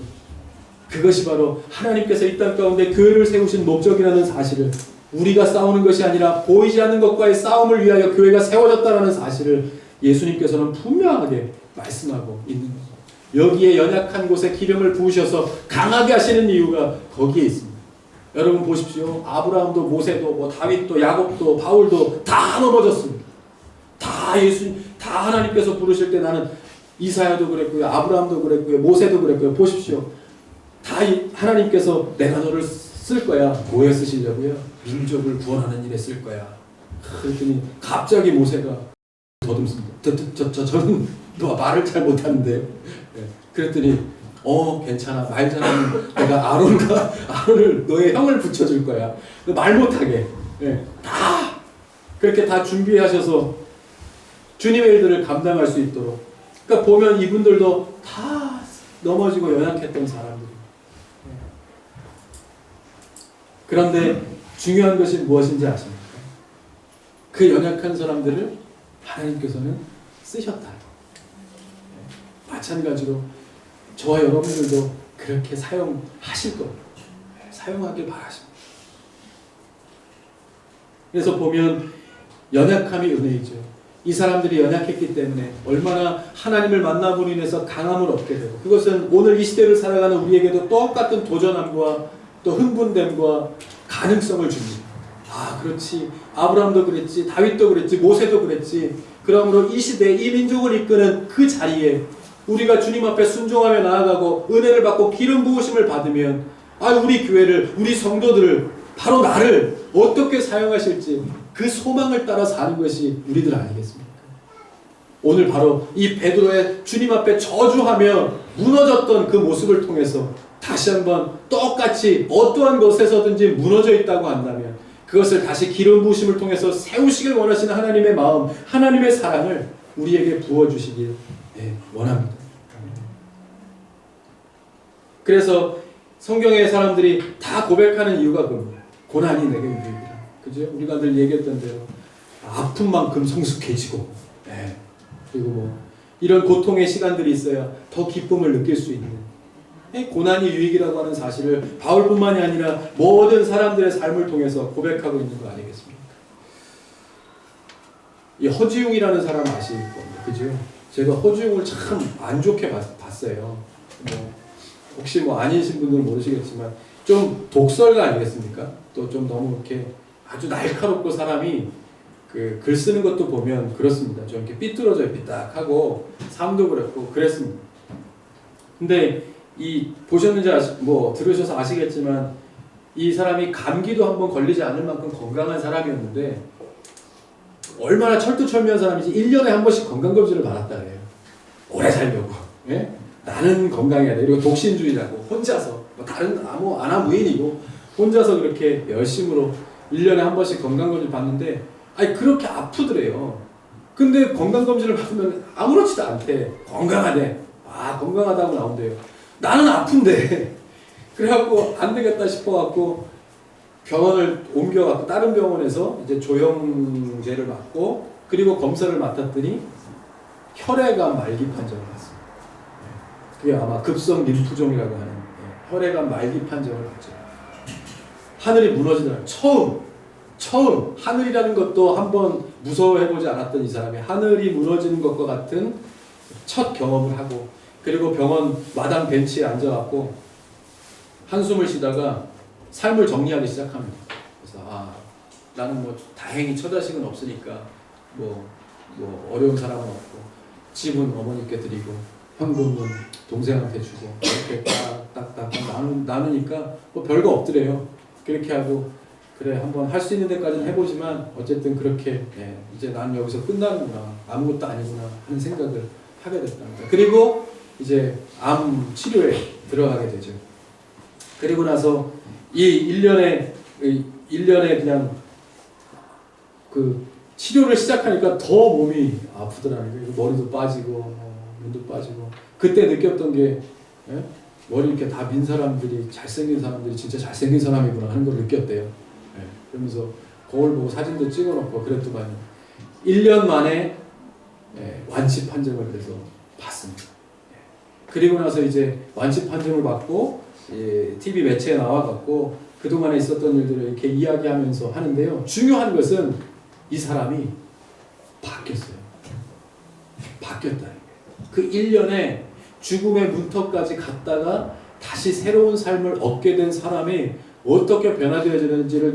그것이 바로 하나님께서 이 땅 가운데 교회를 세우신 목적이라는 사실을 우리가 싸우는 것이 아니라 보이지 않는 것과의 싸움을 위하여 교회가 세워졌다는 사실을 예수님께서는 분명하게 말씀하고 있는 겁니다. 여기에 연약한 곳에 기름을 부으셔서 강하게 하시는 이유가 거기에 있습니다. 여러분 보십시오. 아브라함도 모세도 다윗도 야곱도 바울도 다 넘어졌습니다. 다 다 하나님께서 부르실 때 나는 이사야도 그랬고요, 아브라함도 그랬고요, 모세도 그랬고요. 보십시오. 다 하나님께서 내가 너를 쓸 거야. 뭐에 쓰시려고요? 민족을 구원하는 일에 쓸 거야. 그랬더니 갑자기 모세가 더듬습니다. 저는 너 말을 잘 못하는데. 네. 그랬더니 괜찮아. 말 잘하면 내가 아론을 너의 형을 붙여줄 거야. 말 못하게. 네. 다 그렇게 다 준비하셔서 주님의 일들을 감당할 수 있도록. 그러니까 보면 이분들도 다 넘어지고 연약했던 사람들이에요. 그런데 중요한 것이 무엇인지 아십니까? 그 연약한 사람들을 하나님께서는 쓰셨다. 마찬가지로 저와 여러분들도 그렇게 사용하실 겁니다. 사용하길 바라십니다. 그래서 보면 연약함이 은혜이죠. 이 사람들이 연약했기 때문에 얼마나 하나님을 만남으로 인해서 강함을 얻게 되고, 그것은 오늘 이 시대를 살아가는 우리에게도 똑같은 도전함과 또 흥분됨과 가능성을 줍니다. 그렇지. 아브라함도 그랬지, 다윗도 그랬지, 모세도 그랬지. 그러므로 이 시대, 이 민족을 이끄는 그 자리에 우리가 주님 앞에 순종하며 나아가고 은혜를 받고 기름 부으심을 받으면 우리 교회를, 우리 성도들을, 바로 나를 어떻게 사용하실지 그 소망을 따라 사는 것이 우리들 아니겠습니까? 오늘 바로 이 베드로의 주님 앞에 저주하며 무너졌던 그 모습을 통해서 다시 한번 똑같이 어떠한 것에서든지 무너져 있다고 한다면 그것을 다시 기름 부으심을 통해서 세우시길 원하시는 하나님의 마음, 하나님의 사랑을 우리에게 부어주시길 원합니다. 그래서 성경의 사람들이 다 고백하는 이유가 그겁니다. 고난이 내게 유익이라. 그죠? 우리가 늘 얘기했던 대로 아픈 만큼 성숙해지고, 그리고 이런 고통의 시간들이 있어야 더 기쁨을 느낄 수 있는, 고난이 유익이라고 하는 사실을 바울뿐만이 아니라 모든 사람들의 삶을 통해서 고백하고 있는 거 아니겠습니까? 이 허지웅이라는 사람 아실 겁니다. 그죠? 제가 허지웅을 참 안 좋게 봤어요. 혹시 아니신 분들은 모르시겠지만 좀 독설가 아니겠습니까? 또 좀 너무 이렇게 아주 날카롭고 사람이 글 쓰는 것도 보면 그렇습니다. 좀 이렇게 삐뚤어져요. 삐딱하고 삶도 그렇고 그랬습니다. 근데 보셨는지 들으셔서 아시겠지만 이 사람이 감기도 한번 걸리지 않을 만큼 건강한 사람이었는데 얼마나 철두철미한 사람인지 1년에 한 번씩 건강검진을 받았다 그래요. 오래 살려고. 나는 건강해야 돼. 그리고 독신주의라고 혼자서 다른 아나무인이고 혼자서 그렇게 열심으로 1년에 한 번씩 건강검진 받는데 그렇게 아프더래요. 근데 건강검진을 받으면 아무렇지도 않대. 건강하대. 건강하다고 나온대요. 나는 아픈데. 그래갖고 안 되겠다 싶어갖고 병원을 옮겨갖고 다른 병원에서 이제 조영제를 맞고 그리고 검사를 맡았더니 혈액암 말기 판정을 받습니다. 그게 아마 급성 림프종이라고 하는 혈액암 말기 판정을 받죠. 하늘이 무너지더라고요. 처음 하늘이라는 것도 한번 무서워해보지 않았던 이 사람이 하늘이 무너지는 것과 같은 첫 경험을 하고, 그리고 병원 마당 벤치에 앉아갖고 한숨을 쉬다가 삶을 정리하기 시작합니다. 그래서 나는 다행히 처자식은 없으니까 어려운 사람은 없고 집은 어머니께 드리고 현금은 동생한테 주고 이렇게 딱딱딱 나누니까 별거 없더래요. 그렇게 하고 그래 한번 할 수 있는 데까지는 해보지만 어쨌든 그렇게 이제 난 여기서 끝나는구나, 아무것도 아니구나 하는 생각을 하게 됐답니다. 그리고 이제 암 치료에 들어가게 되죠. 그리고 나서 이 1년에 그냥 치료를 시작하니까 더 몸이 아프더라는 거예요. 머리도 빠지고 눈도 빠지고. 그때 느꼈던 게 머리 이렇게 다 민 사람들이, 잘생긴 사람들이 진짜 잘생긴 사람이구나 하는 걸 느꼈대요. 그러면서 거울 보고 사진도 찍어놓고 그랬더만 1년 만에 완치 판정을 그래서 받습니다. 그리고 나서 이제 완치 판정을 받고 TV 매체에 나와갖고 그동안에 있었던 일들을 이렇게 이야기하면서 하는데요. 중요한 것은 이 사람이 바뀌었어요. 바뀌었다는 거예요. 그 1년에 죽음의 문턱까지 갔다가 다시 새로운 삶을 얻게 된 사람이 어떻게 변화되어지는지를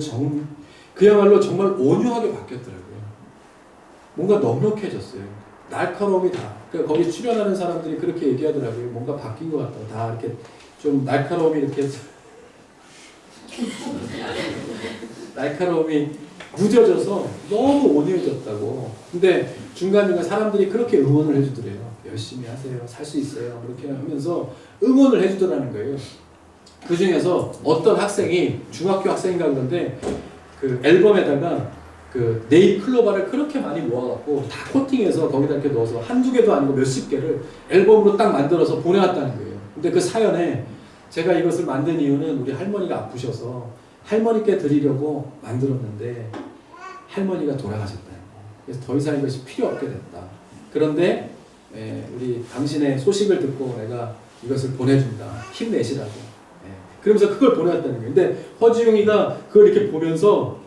그야말로 정말 온유하게 바뀌었더라고요. 뭔가 넉넉해졌어요. 날카로움이 다. 그러니까 거기 출연하는 사람들이 그렇게 얘기하더라고요. 뭔가 바뀐 것 같다고. 다 이렇게 좀 날카로움이 이렇게 날카로움이 무뎌져서 너무 온유해졌다고. 근데 중간중간 사람들이 그렇게 응원을 해주더래요. 열심히 하세요. 살 수 있어요. 그렇게 하면서 응원을 해주더라는 거예요. 그 중에서 어떤 학생이 중학교 학생인가 그런데 그 앨범에다가 그 네잎클로바를 그렇게 많이 모아갖고 다 코팅해서 거기다 이렇게 넣어서 한두 개도 아니고 몇십 개를 앨범으로 딱 만들어서 보내왔다는 거예요. 근데 그 사연에 제가 이것을 만든 이유는 우리 할머니가 아프셔서 할머니께 드리려고 만들었는데 할머니가 돌아가셨다는 거예요. 그래서 더 이상 이것이 필요 없게 됐다. 그런데 우리 당신의 소식을 듣고 내가 이것을 보내준다. 힘내시라고. 그러면서 그걸 보내왔다는 거예요. 근데 허지웅이가 그걸 이렇게 보면서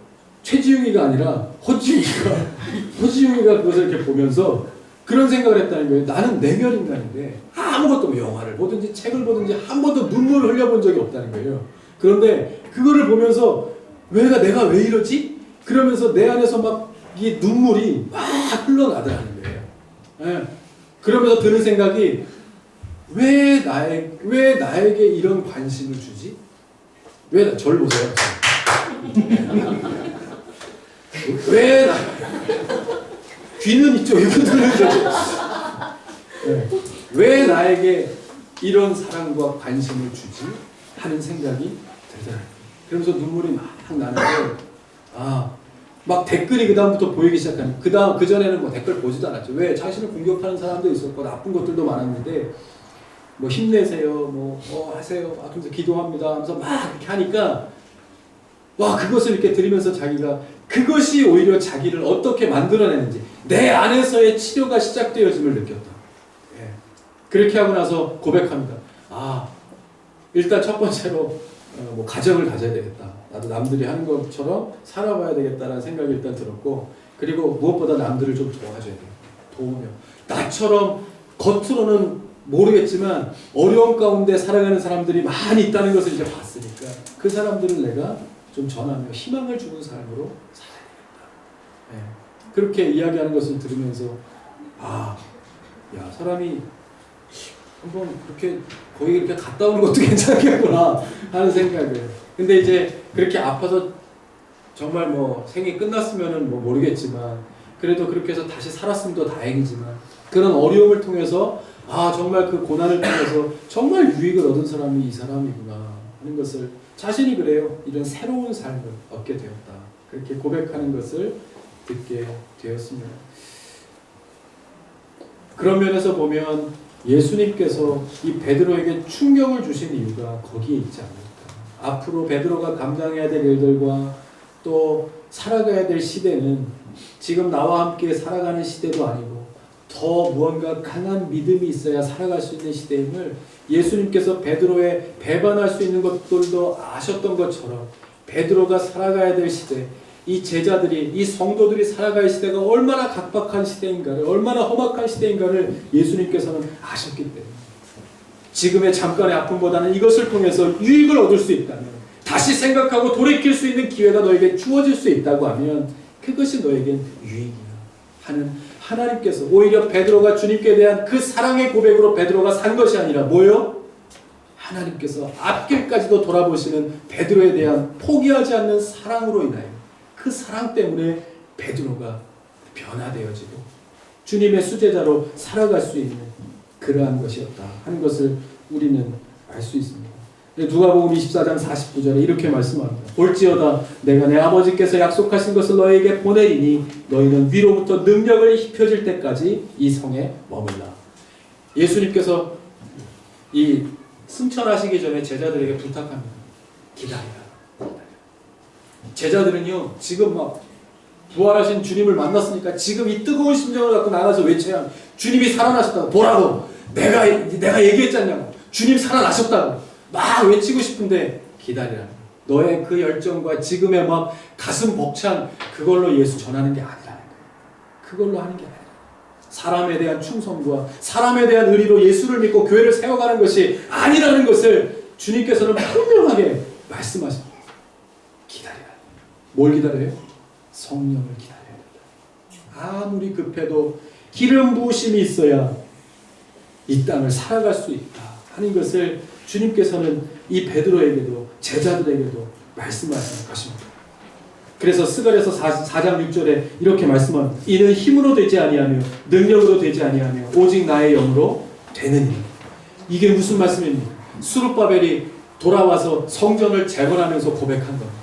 최지웅이가 아니라 허지웅이가 그것을 이렇게 보면서 그런 생각을 했다는 거예요. 나는 내면 인간인데 아무것도 뭐 영화를 보든지 책을 보든지 한 번도 눈물을 흘려본 적이 없다는 거예요. 그런데 그거를 보면서 내가 왜 이러지? 그러면서 내 안에서 막 이 눈물이 막 흘러나더라는 거예요. 예. 그러면서 드는 생각이 왜 나에게 이런 관심을 주지? 저를 보세요. 귀는 이쪽, 이거 들는 거죠. 왜 나에게 이런 사랑과 관심을 주지? 하는 생각이 들더라고요. 그러면서 눈물이 막 나는데, 막 댓글이 그다음부터 보이기 시작하는, 그전에는 뭐 댓글 보지도 않았죠. 왜? 자신을 공격하는 사람도 있었고, 나쁜 것들도 많았는데, 뭐 힘내세요, 하세요, 하면서 기도합니다 하면서 막 이렇게 하니까, 그것을 이렇게 들으면서 자기가 그것이 오히려 자기를 어떻게 만들어내는지 내 안에서의 치료가 시작되어짐을 느꼈다. 그렇게 하고 나서 고백합니다. 일단 첫 번째로 가정을 가져야 되겠다. 나도 남들이 하는 것처럼 살아봐야 되겠다라는 생각이 일단 들었고, 그리고 무엇보다 남들을 좀 도와줘야 돼요. 도우며 나처럼 겉으로는 모르겠지만 어려움 가운데 살아가는 사람들이 많이 있다는 것을 이제 봤으니까 그 사람들을 내가 좀 전하며 희망을 주는 삶으로 살아야 되겠다. 그렇게 이야기하는 것을 들으면서 사람이 한번 그렇게 거기 이렇게 갔다 오는 것도 괜찮겠구나 하는 생각을. 근데 이제 그렇게 아파서 정말 뭐 생이 끝났으면은 뭐 모르겠지만 그래도 그렇게 해서 다시 살았으면 더 다행이지만 그런 어려움을 통해서 정말 그 고난을 통해서 정말 유익을 얻은 사람이 이 사람이구나 하는 것을 자신이 그래요. 이런 새로운 삶을 얻게 되었다. 그렇게 고백하는 것을 듣게 되었습니다. 그런 면에서 보면 예수님께서 이 베드로에게 충격을 주신 이유가 거기에 있지 않을까. 앞으로 베드로가 감당해야 될 일들과 또 살아가야 될 시대는 지금 나와 함께 살아가는 시대도 아니고 더 무언가 강한 믿음이 있어야 살아갈 수 있는 시대임을 예수님께서 베드로의 배반할 수 있는 것들도 아셨던 것처럼 베드로가 살아가야 될 시대, 이 제자들이, 이 성도들이 살아갈 시대가 얼마나 각박한 시대인가를, 얼마나 험악한 시대인가를 예수님께서는 아셨기 때문에 지금의 잠깐의 아픔보다는 이것을 통해서 유익을 얻을 수 있다면, 다시 생각하고 돌이킬 수 있는 기회가 너에게 주어질 수 있다고 하면 그것이 너에겐 유익이야 하는 하나님께서 오히려 베드로가 주님께 대한 그 사랑의 고백으로 베드로가 산 것이 아니라 뭐요? 하나님께서 앞길까지도 돌아보시는 베드로에 대한 포기하지 않는 사랑으로 인하여 그 사랑 때문에 베드로가 변화되어지고 주님의 수제자로 살아갈 수 있는 그러한 것이었다 하는 것을 우리는 알 수 있습니다. 누가복음 24장 49절에 이렇게 말씀합니다. 볼지어다 내가 내 아버지께서 약속하신 것을 너희에게 보내리니 너희는 위로부터 능력을 입혀질 때까지 이 성에 머물라. 예수님께서 이 승천하시기 전에 제자들에게 부탁합니다. 기다리라. 제자들은요 지금 막 부활하신 주님을 만났으니까 지금 이 뜨거운 심정을 갖고 나가서 외쳐야 주님이 살아나셨다고, 보라고 내가 얘기했지 않냐고, 주님 살아나셨다고 막 외치고 싶은데 기다리라. 너의 그 열정과 지금의 막 가슴 벅찬 그걸로 예수 전하는 게 아니라는 거예요. 그걸로 하는 게 아니라 사람에 대한 충성과 사람에 대한 의리로 예수를 믿고 교회를 세워가는 것이 아니라는 것을 주님께서는 분명하게 말씀하십니다. 기다리라. 뭘 기다려요? 성령을 기다려야 된다. 아무리 급해도 기름 부으심이 있어야 이 땅을 살아갈 수 있다 하는 것을 주님께서는 이 베드로에게도 제자들에게도 말씀하시는 것입니다. 그래서 스가랴서 4장 6절에 이렇게 말씀합니다. 이는 힘으로 되지 아니하며 능력으로 되지 아니하며 오직 나의 영으로 되느니라. 이게 무슨 말씀입니까? 스룹바벨이 돌아와서 성전을 재건하면서 고백한 겁니다.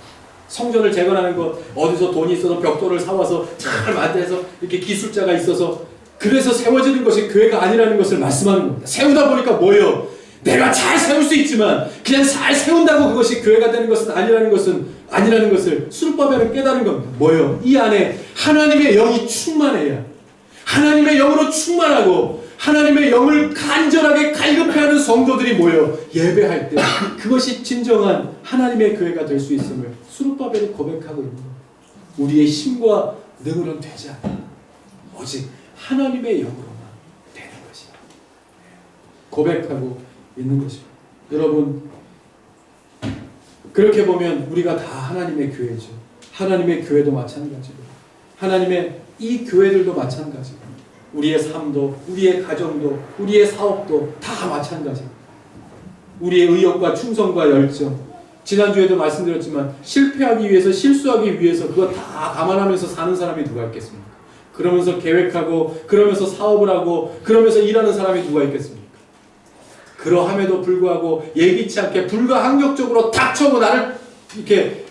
성전을 재건하는 것, 어디서 돈이 있어서 벽돌을 사와서 잘 만들어서 이렇게 기술자가 있어서 그래서 세워지는 것이 교회가 아니라는 것을 말씀하는 겁니다. 세우다 보니까 뭐예요? 내가 잘 세울 수 있지만 그냥 잘 세운다고 그것이 교회가 되는 것은 아니라는 것을 스룹바벨은 깨달은 겁니다. 뭐예요? 이 안에 하나님의 영이 충만해야 하나님의 영으로 충만하고 하나님의 영을 간절하게 갈급해하는 성도들이 모여 예배할 때 그것이 진정한 하나님의 교회가 될 수 있음을 스룹바벨이 고백하고 있는 겁니다. 우리의 힘과 능으로는 되지 않아. 오직 하나님의 영으로만 되는 것이다. 고백하고 있는 것입니다. 여러분, 그렇게 보면 우리가 다 하나님의 교회죠. 하나님의 교회도 마찬가지고 하나님의 이 교회들도 마찬가지고 우리의 삶도 우리의 가정도 우리의 사업도 다 마찬가지고 우리의 의욕과 충성과 열정, 지난주에도 말씀드렸지만 실패하기 위해서 실수하기 위해서 그거 다 감안하면서 사는 사람이 누가 있겠습니까? 그러면서 계획하고 그러면서 사업을 하고 그러면서 일하는 사람이 누가 있겠습니까? 그러함에도 불구하고 예기치 않게 불가항력적으로 닥쳐고 나를 이렇게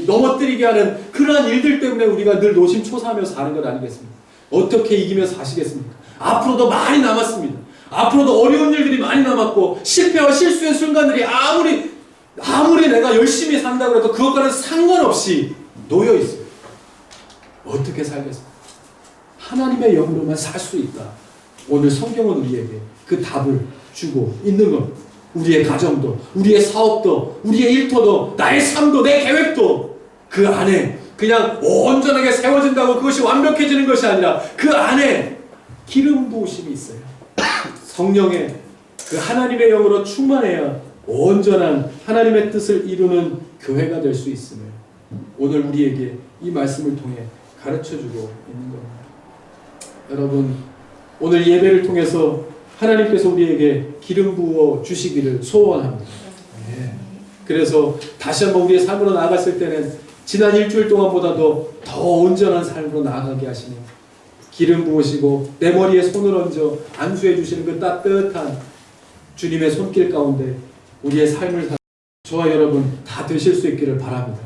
넘어뜨리게 하는 그러한 일들 때문에 우리가 늘 노심초사하며 사는 것 아니겠습니까? 어떻게 이기면서 사시겠습니까? 앞으로도 많이 남았습니다. 앞으로도 어려운 일들이 많이 남았고 실패와 실수의 순간들이 아무리 내가 열심히 산다고 해도 그것과는 상관없이 놓여 있어요. 어떻게 살겠습니까? 하나님의 영으로만 살 수 있다. 오늘 성경은 우리에게 그 답을 주고 있는 겁니다. 우리의 가정도, 우리의 사업도, 우리의 일터도, 나의 삶도, 내 계획도 그 안에 그냥 온전하게 세워진다고 그것이 완벽해지는 것이 아니라 그 안에 기름 부으심이 있어요. 성령의 그 하나님의 영으로 충만해야 온전한 하나님의 뜻을 이루는 교회가 될 수 있음을 오늘 우리에게 이 말씀을 통해 가르쳐주고 있는 겁니다. 여러분, 오늘 예배를 통해서 하나님께서 우리에게 기름 부어 주시기를 소원합니다. 네. 그래서 다시 한번 우리의 삶으로 나아갔을 때는 지난 일주일 동안보다도 더 온전한 삶으로 나아가게 하시며 기름 부으시고 내 머리에 손을 얹어 안수해 주시는 그 따뜻한 주님의 손길 가운데 우리의 삶을 저와 여러분 다 되실 수 있기를 바랍니다.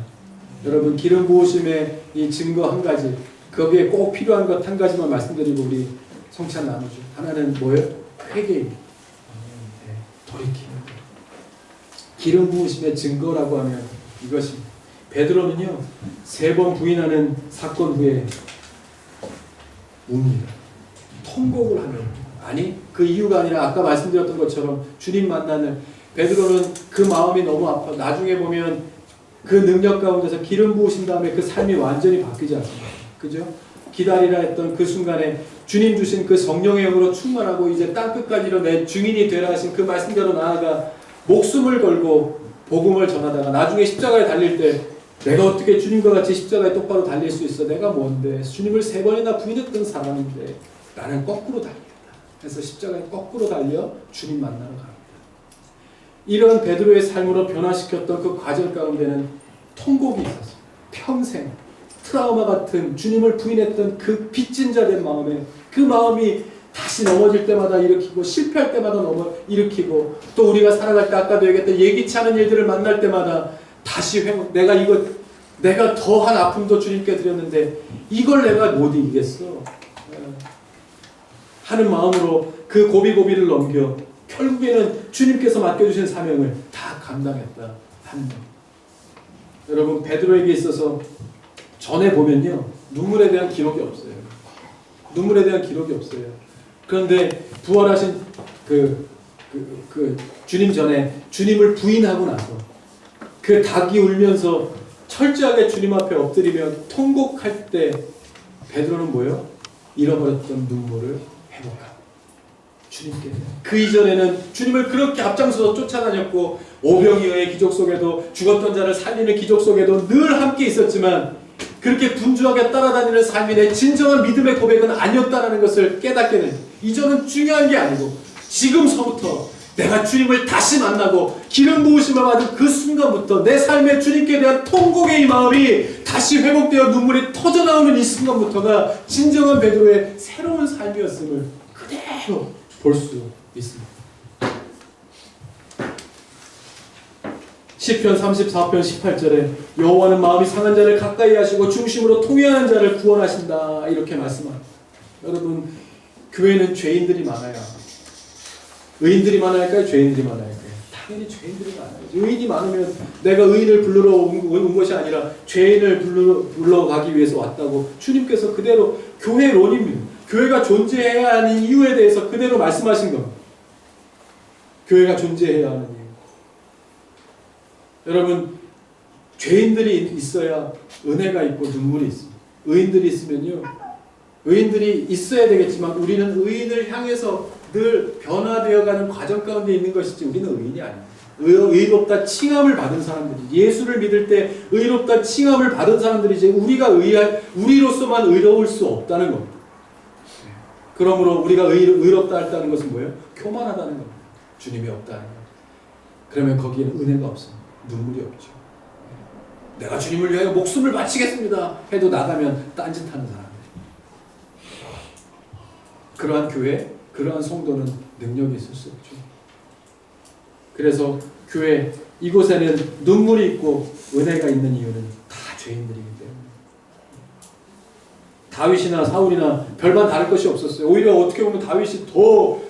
여러분, 기름 부으심의 이 증거 한 가지, 거기에 꼭 필요한 것 한 가지만 말씀드리고 우리 성찬 나누죠. 하나는 뭐예요? 회개입니다. 돌이키는 것. 기름 부으심의 증거라고 하면 이것입니다. 베드로는요 3번 부인하는 사건 후에 웁니다. 통곡을 하면, 아니 그 이유가 아니라 아까 말씀드렸던 것처럼 주님 만나는 베드로는 그 마음이 너무 아파. 나중에 보면 그 능력 가운데서 기름 부으신 다음에 그 삶이 완전히 바뀌지 않습니까? 그죠? 기다리라 했던 그 순간에 주님 주신 그 성령의 영으로 충만하고 이제 땅끝까지 내 증인이 되라 하신 그 말씀대로 나아가 목숨을 걸고 복음을 전하다가 나중에 십자가에 달릴 때 내가 어떻게 주님과 같이 십자가에 똑바로 달릴 수 있어? 내가 뭔데? 주님을 3번이나 부인했던 사람인데 나는 거꾸로 달린다. 그래서 십자가에 거꾸로 달려 주님 만나러 갑니다. 이런 베드로의 삶으로 변화시켰던 그 과정 가운데는 통곡이 있었어요. 평생 트라우마 같은 주님을 부인했던 그 빚진 자된 마음에 그 마음이 다시 넘어질 때마다 일으키고 실패할 때마다 일으키고 또 우리가 살아갈 때 아까도 얘기했던 예기치 않은 일들을 만날 때마다 다시 내가 더한 아픔도 주님께 드렸는데 이걸 내가 못 이기겠어 하는 마음으로 그 고비고비를 넘겨 결국에는 주님께서 맡겨주신 사명을 다 감당했다 하는 것. 여러분, 베드로에게 있어서 전에 보면요 눈물에 대한 기록이 없어요. 눈물에 대한 기록이 없어요. 그런데 부활하신 그 주님 전에 주님을 부인하고 나서 그 닭이 울면서 철저하게 주님 앞에 엎드리며 통곡할 때 베드로는 뭐예요? 잃어버렸던 눈물을 회복하고 주님께. 그 이전에는 주님을 그렇게 앞장서서 쫓아다녔고 오병이어의 기적 속에도 죽었던 자를 살리는 기적 속에도 늘 함께 있었지만 그렇게 분주하게 따라다니는 삶이 내 진정한 믿음의 고백은 아니었다는 것을 깨닫게 된, 이전은 중요한 게 아니고 지금서부터 내가 주님을 다시 만나고 기름 부으심을 받은 그 순간부터 내 삶에 주님께 대한 통곡의 이 마음이 다시 회복되어 눈물이 터져나오는 이 순간부터가 진정한 베드로의 새로운 삶이었음을 그대로 볼 수 있습니다. 시편 34편 18절에 여호와는 마음이 상한 자를 가까이 하시고 중심으로 통회하는 자를 구원하신다, 이렇게 말씀합니다. 여러분, 교회는 죄인들이 많아요. 의인들이 많을까요? 죄인들이 많을까요? 당연히 죄인들이 많아요. 의인이 많으면 내가 의인을 부르러 온 것이 아니라 죄인을 불러 가기 위해서 왔다고 주님께서 그대로 교회론입니다. 교회가 존재해야 하는 이유에 대해서 그대로 말씀하신 겁니다. 교회가 존재해야 하는 이유. 여러분, 죄인들이 있어야 은혜가 있고 눈물이 있습니다. 의인들이 있으면요, 의인들이 있어야 되겠지만 우리는 의인을 향해서 늘 변화되어가는 과정 가운데 있는 것이지 우리는 의인이 아닙니다. 의롭다 칭함을 받은 사람들이, 예수를 믿을 때 의롭다 칭함을 받은 사람들이지 우리가 우리로서만 의로울 수 없다는 겁니다. 그러므로 우리가 의롭다 했다는 것은 뭐예요? 교만하다는 겁니다. 주님이 없다는 겁니다. 그러면 거기에는 은혜가 없습니다. 눈물이 없죠. 내가 주님을 위하여 목숨을 바치겠습니다 해도 나가면 딴짓하는 사람. 그러한 교회, 그러한 성도는 능력이 있을 수 없죠. 그래서 교회 이곳에는 눈물이 있고 은혜가 있는 이유는 다 죄인들이기 때문에. 다윗이나 사울이나 별반 다를 것이 없었어요. 오히려 어떻게 보면 다윗이 더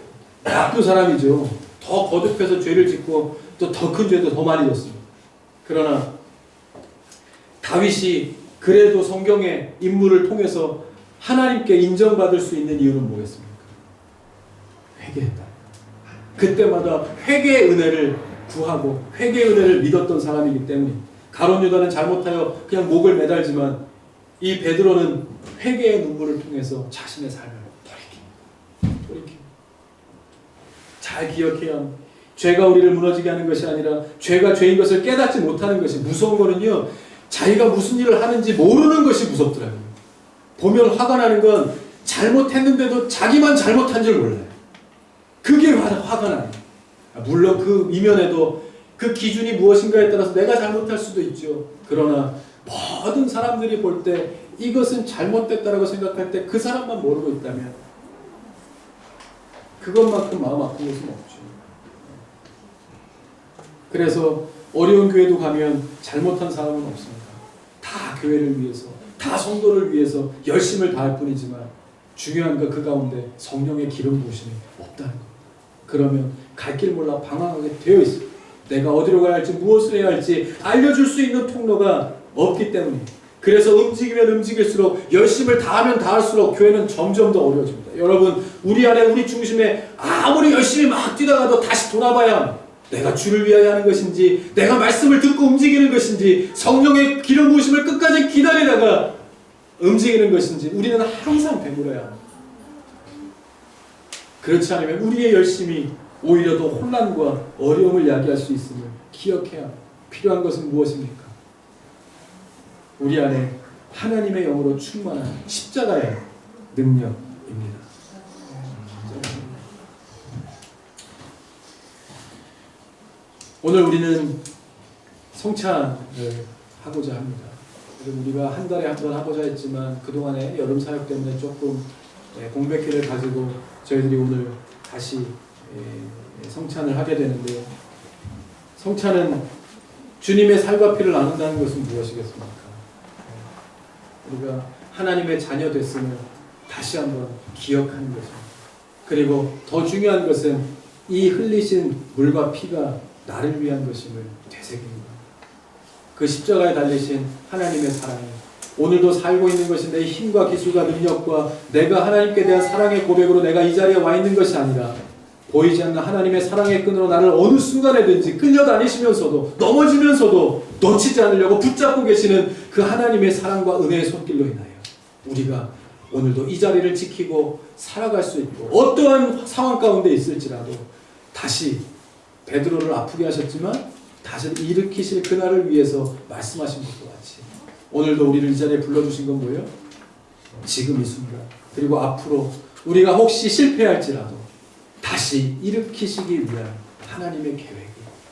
나쁜 사람이죠. 더 거듭해서 죄를 짓고 또 더 큰 죄도 더 많이 졌습니다. 그러나 다윗이 그래도 성경의 인물을 통해서 하나님께 인정받을 수 있는 이유는 뭐겠습니까? 회개했다. 그때마다 회개의 은혜를 구하고 회개의 은혜를 믿었던 사람이기 때문입니다. 가룟 유다는 잘못하여 그냥 목을 매달지만 이 베드로는 회개의 눈물을 통해서 자신의 삶을 돌이킵니다. 잘 기억해야 합니다. 죄가 우리를 무너지게 하는 것이 아니라 죄가 죄인 것을 깨닫지 못하는 것이 무서운 거는요, 자기가 무슨 일을 하는지 모르는 것이 무섭더라고요. 보면 화가 나는 건 잘못했는데도 자기만 잘못한 줄 몰라요. 그게 화가 나요. 물론 그 이면에도 그 기준이 무엇인가에 따라서 내가 잘못할 수도 있죠. 그러나 모든 사람들이 볼 때 이것은 잘못됐다라고 생각할 때 그 사람만 모르고 있다면 그것만큼 마음 아픈 것은 없죠. 그래서 어려운 교회도 가면 잘못한 사람은 없습니다. 다 교회를 위해서, 다 성도를 위해서 열심을 다할 뿐이지만 중요한 건 그 가운데 성령의 기름 부으심이 없다는 겁니다. 그러면 갈 길 몰라 방황하게 되어 있습니다. 내가 어디로 가야 할지, 무엇을 해야 할지 알려줄 수 있는 통로가 없기 때문입니다. 그래서 움직이면 움직일수록, 열심을 다하면 다할수록 교회는 점점 더 어려워집니다. 여러분, 우리 안에, 우리 중심에 아무리 열심히 막 뛰다가도 다시 돌아봐야 합니다. 내가 주를 위하여 하는 것인지, 내가 말씀을 듣고 움직이는 것인지, 성령의 기름 부으심을 끝까지 기다리다가 움직이는 것인지 우리는 항상 되물어야 합니다. 그렇지 않으면 우리의 열심이 오히려 더 혼란과 어려움을 야기할 수 있음을 기억해야 합니다. 필요한 것은 무엇입니까? 우리 안에 하나님의 영으로 충만한 십자가의 능력입니다. 오늘 우리는 성찬을 하고자 합니다. 우리가 한 달에 한 번 하고자 했지만 그동안에 여름 사역 때문에 조금 공백기를 가지고 저희들이 오늘 다시 성찬을 하게 되는데, 성찬은 주님의 살과 피를 나눈다는 것은 무엇이겠습니까? 우리가 하나님의 자녀 됐음을 다시 한번 기억하는 것입니다. 그리고 더 중요한 것은 이 흘리신 물과 피가 나를 위한 것임을 되새깁니다. 그 십자가에 달리신 하나님의 사랑이 오늘도 살고 있는 것이 내 힘과 기술과 능력과 내가 하나님께 대한 사랑의 고백으로 내가 이 자리에 와 있는 것이 아니라 보이지 않는 하나님의 사랑의 끈으로 나를 어느 순간에든지 끌려다니시면서도 넘어지면서도 놓치지 않으려고 붙잡고 계시는 그 하나님의 사랑과 은혜의 손길로 인하여 우리가 오늘도 이 자리를 지키고 살아갈 수 있고, 어떠한 상황 가운데 있을지라도 다시 베드로를 아프게 하셨지만 다시 일으키실 그날을 위해서 말씀하신 것과 같이 오늘도 우리를 이 자리에 불러주신 건 뭐예요? 지금 이 순간, 그리고 앞으로 우리가 혹시 실패할지라도 다시 일으키시기 위한 하나님의 계획이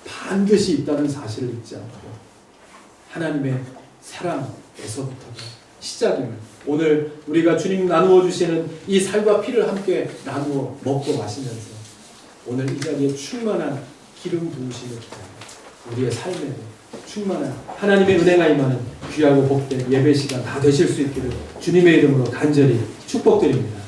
반드시 있다는 사실을 잊지 않고 하나님의 사랑에서부터가 시작임을, 오늘 우리가 주님 나누어 주시는 이 살과 피를 함께 나누어 먹고 마시면서 오늘 이 자리에 충만한 기름 부으심을 기다려 우리의 삶에 충만한 하나님의 은혜가 임하는 귀하고 복된 예배 시간 다 되실 수 있기를 주님의 이름으로 간절히 축복드립니다.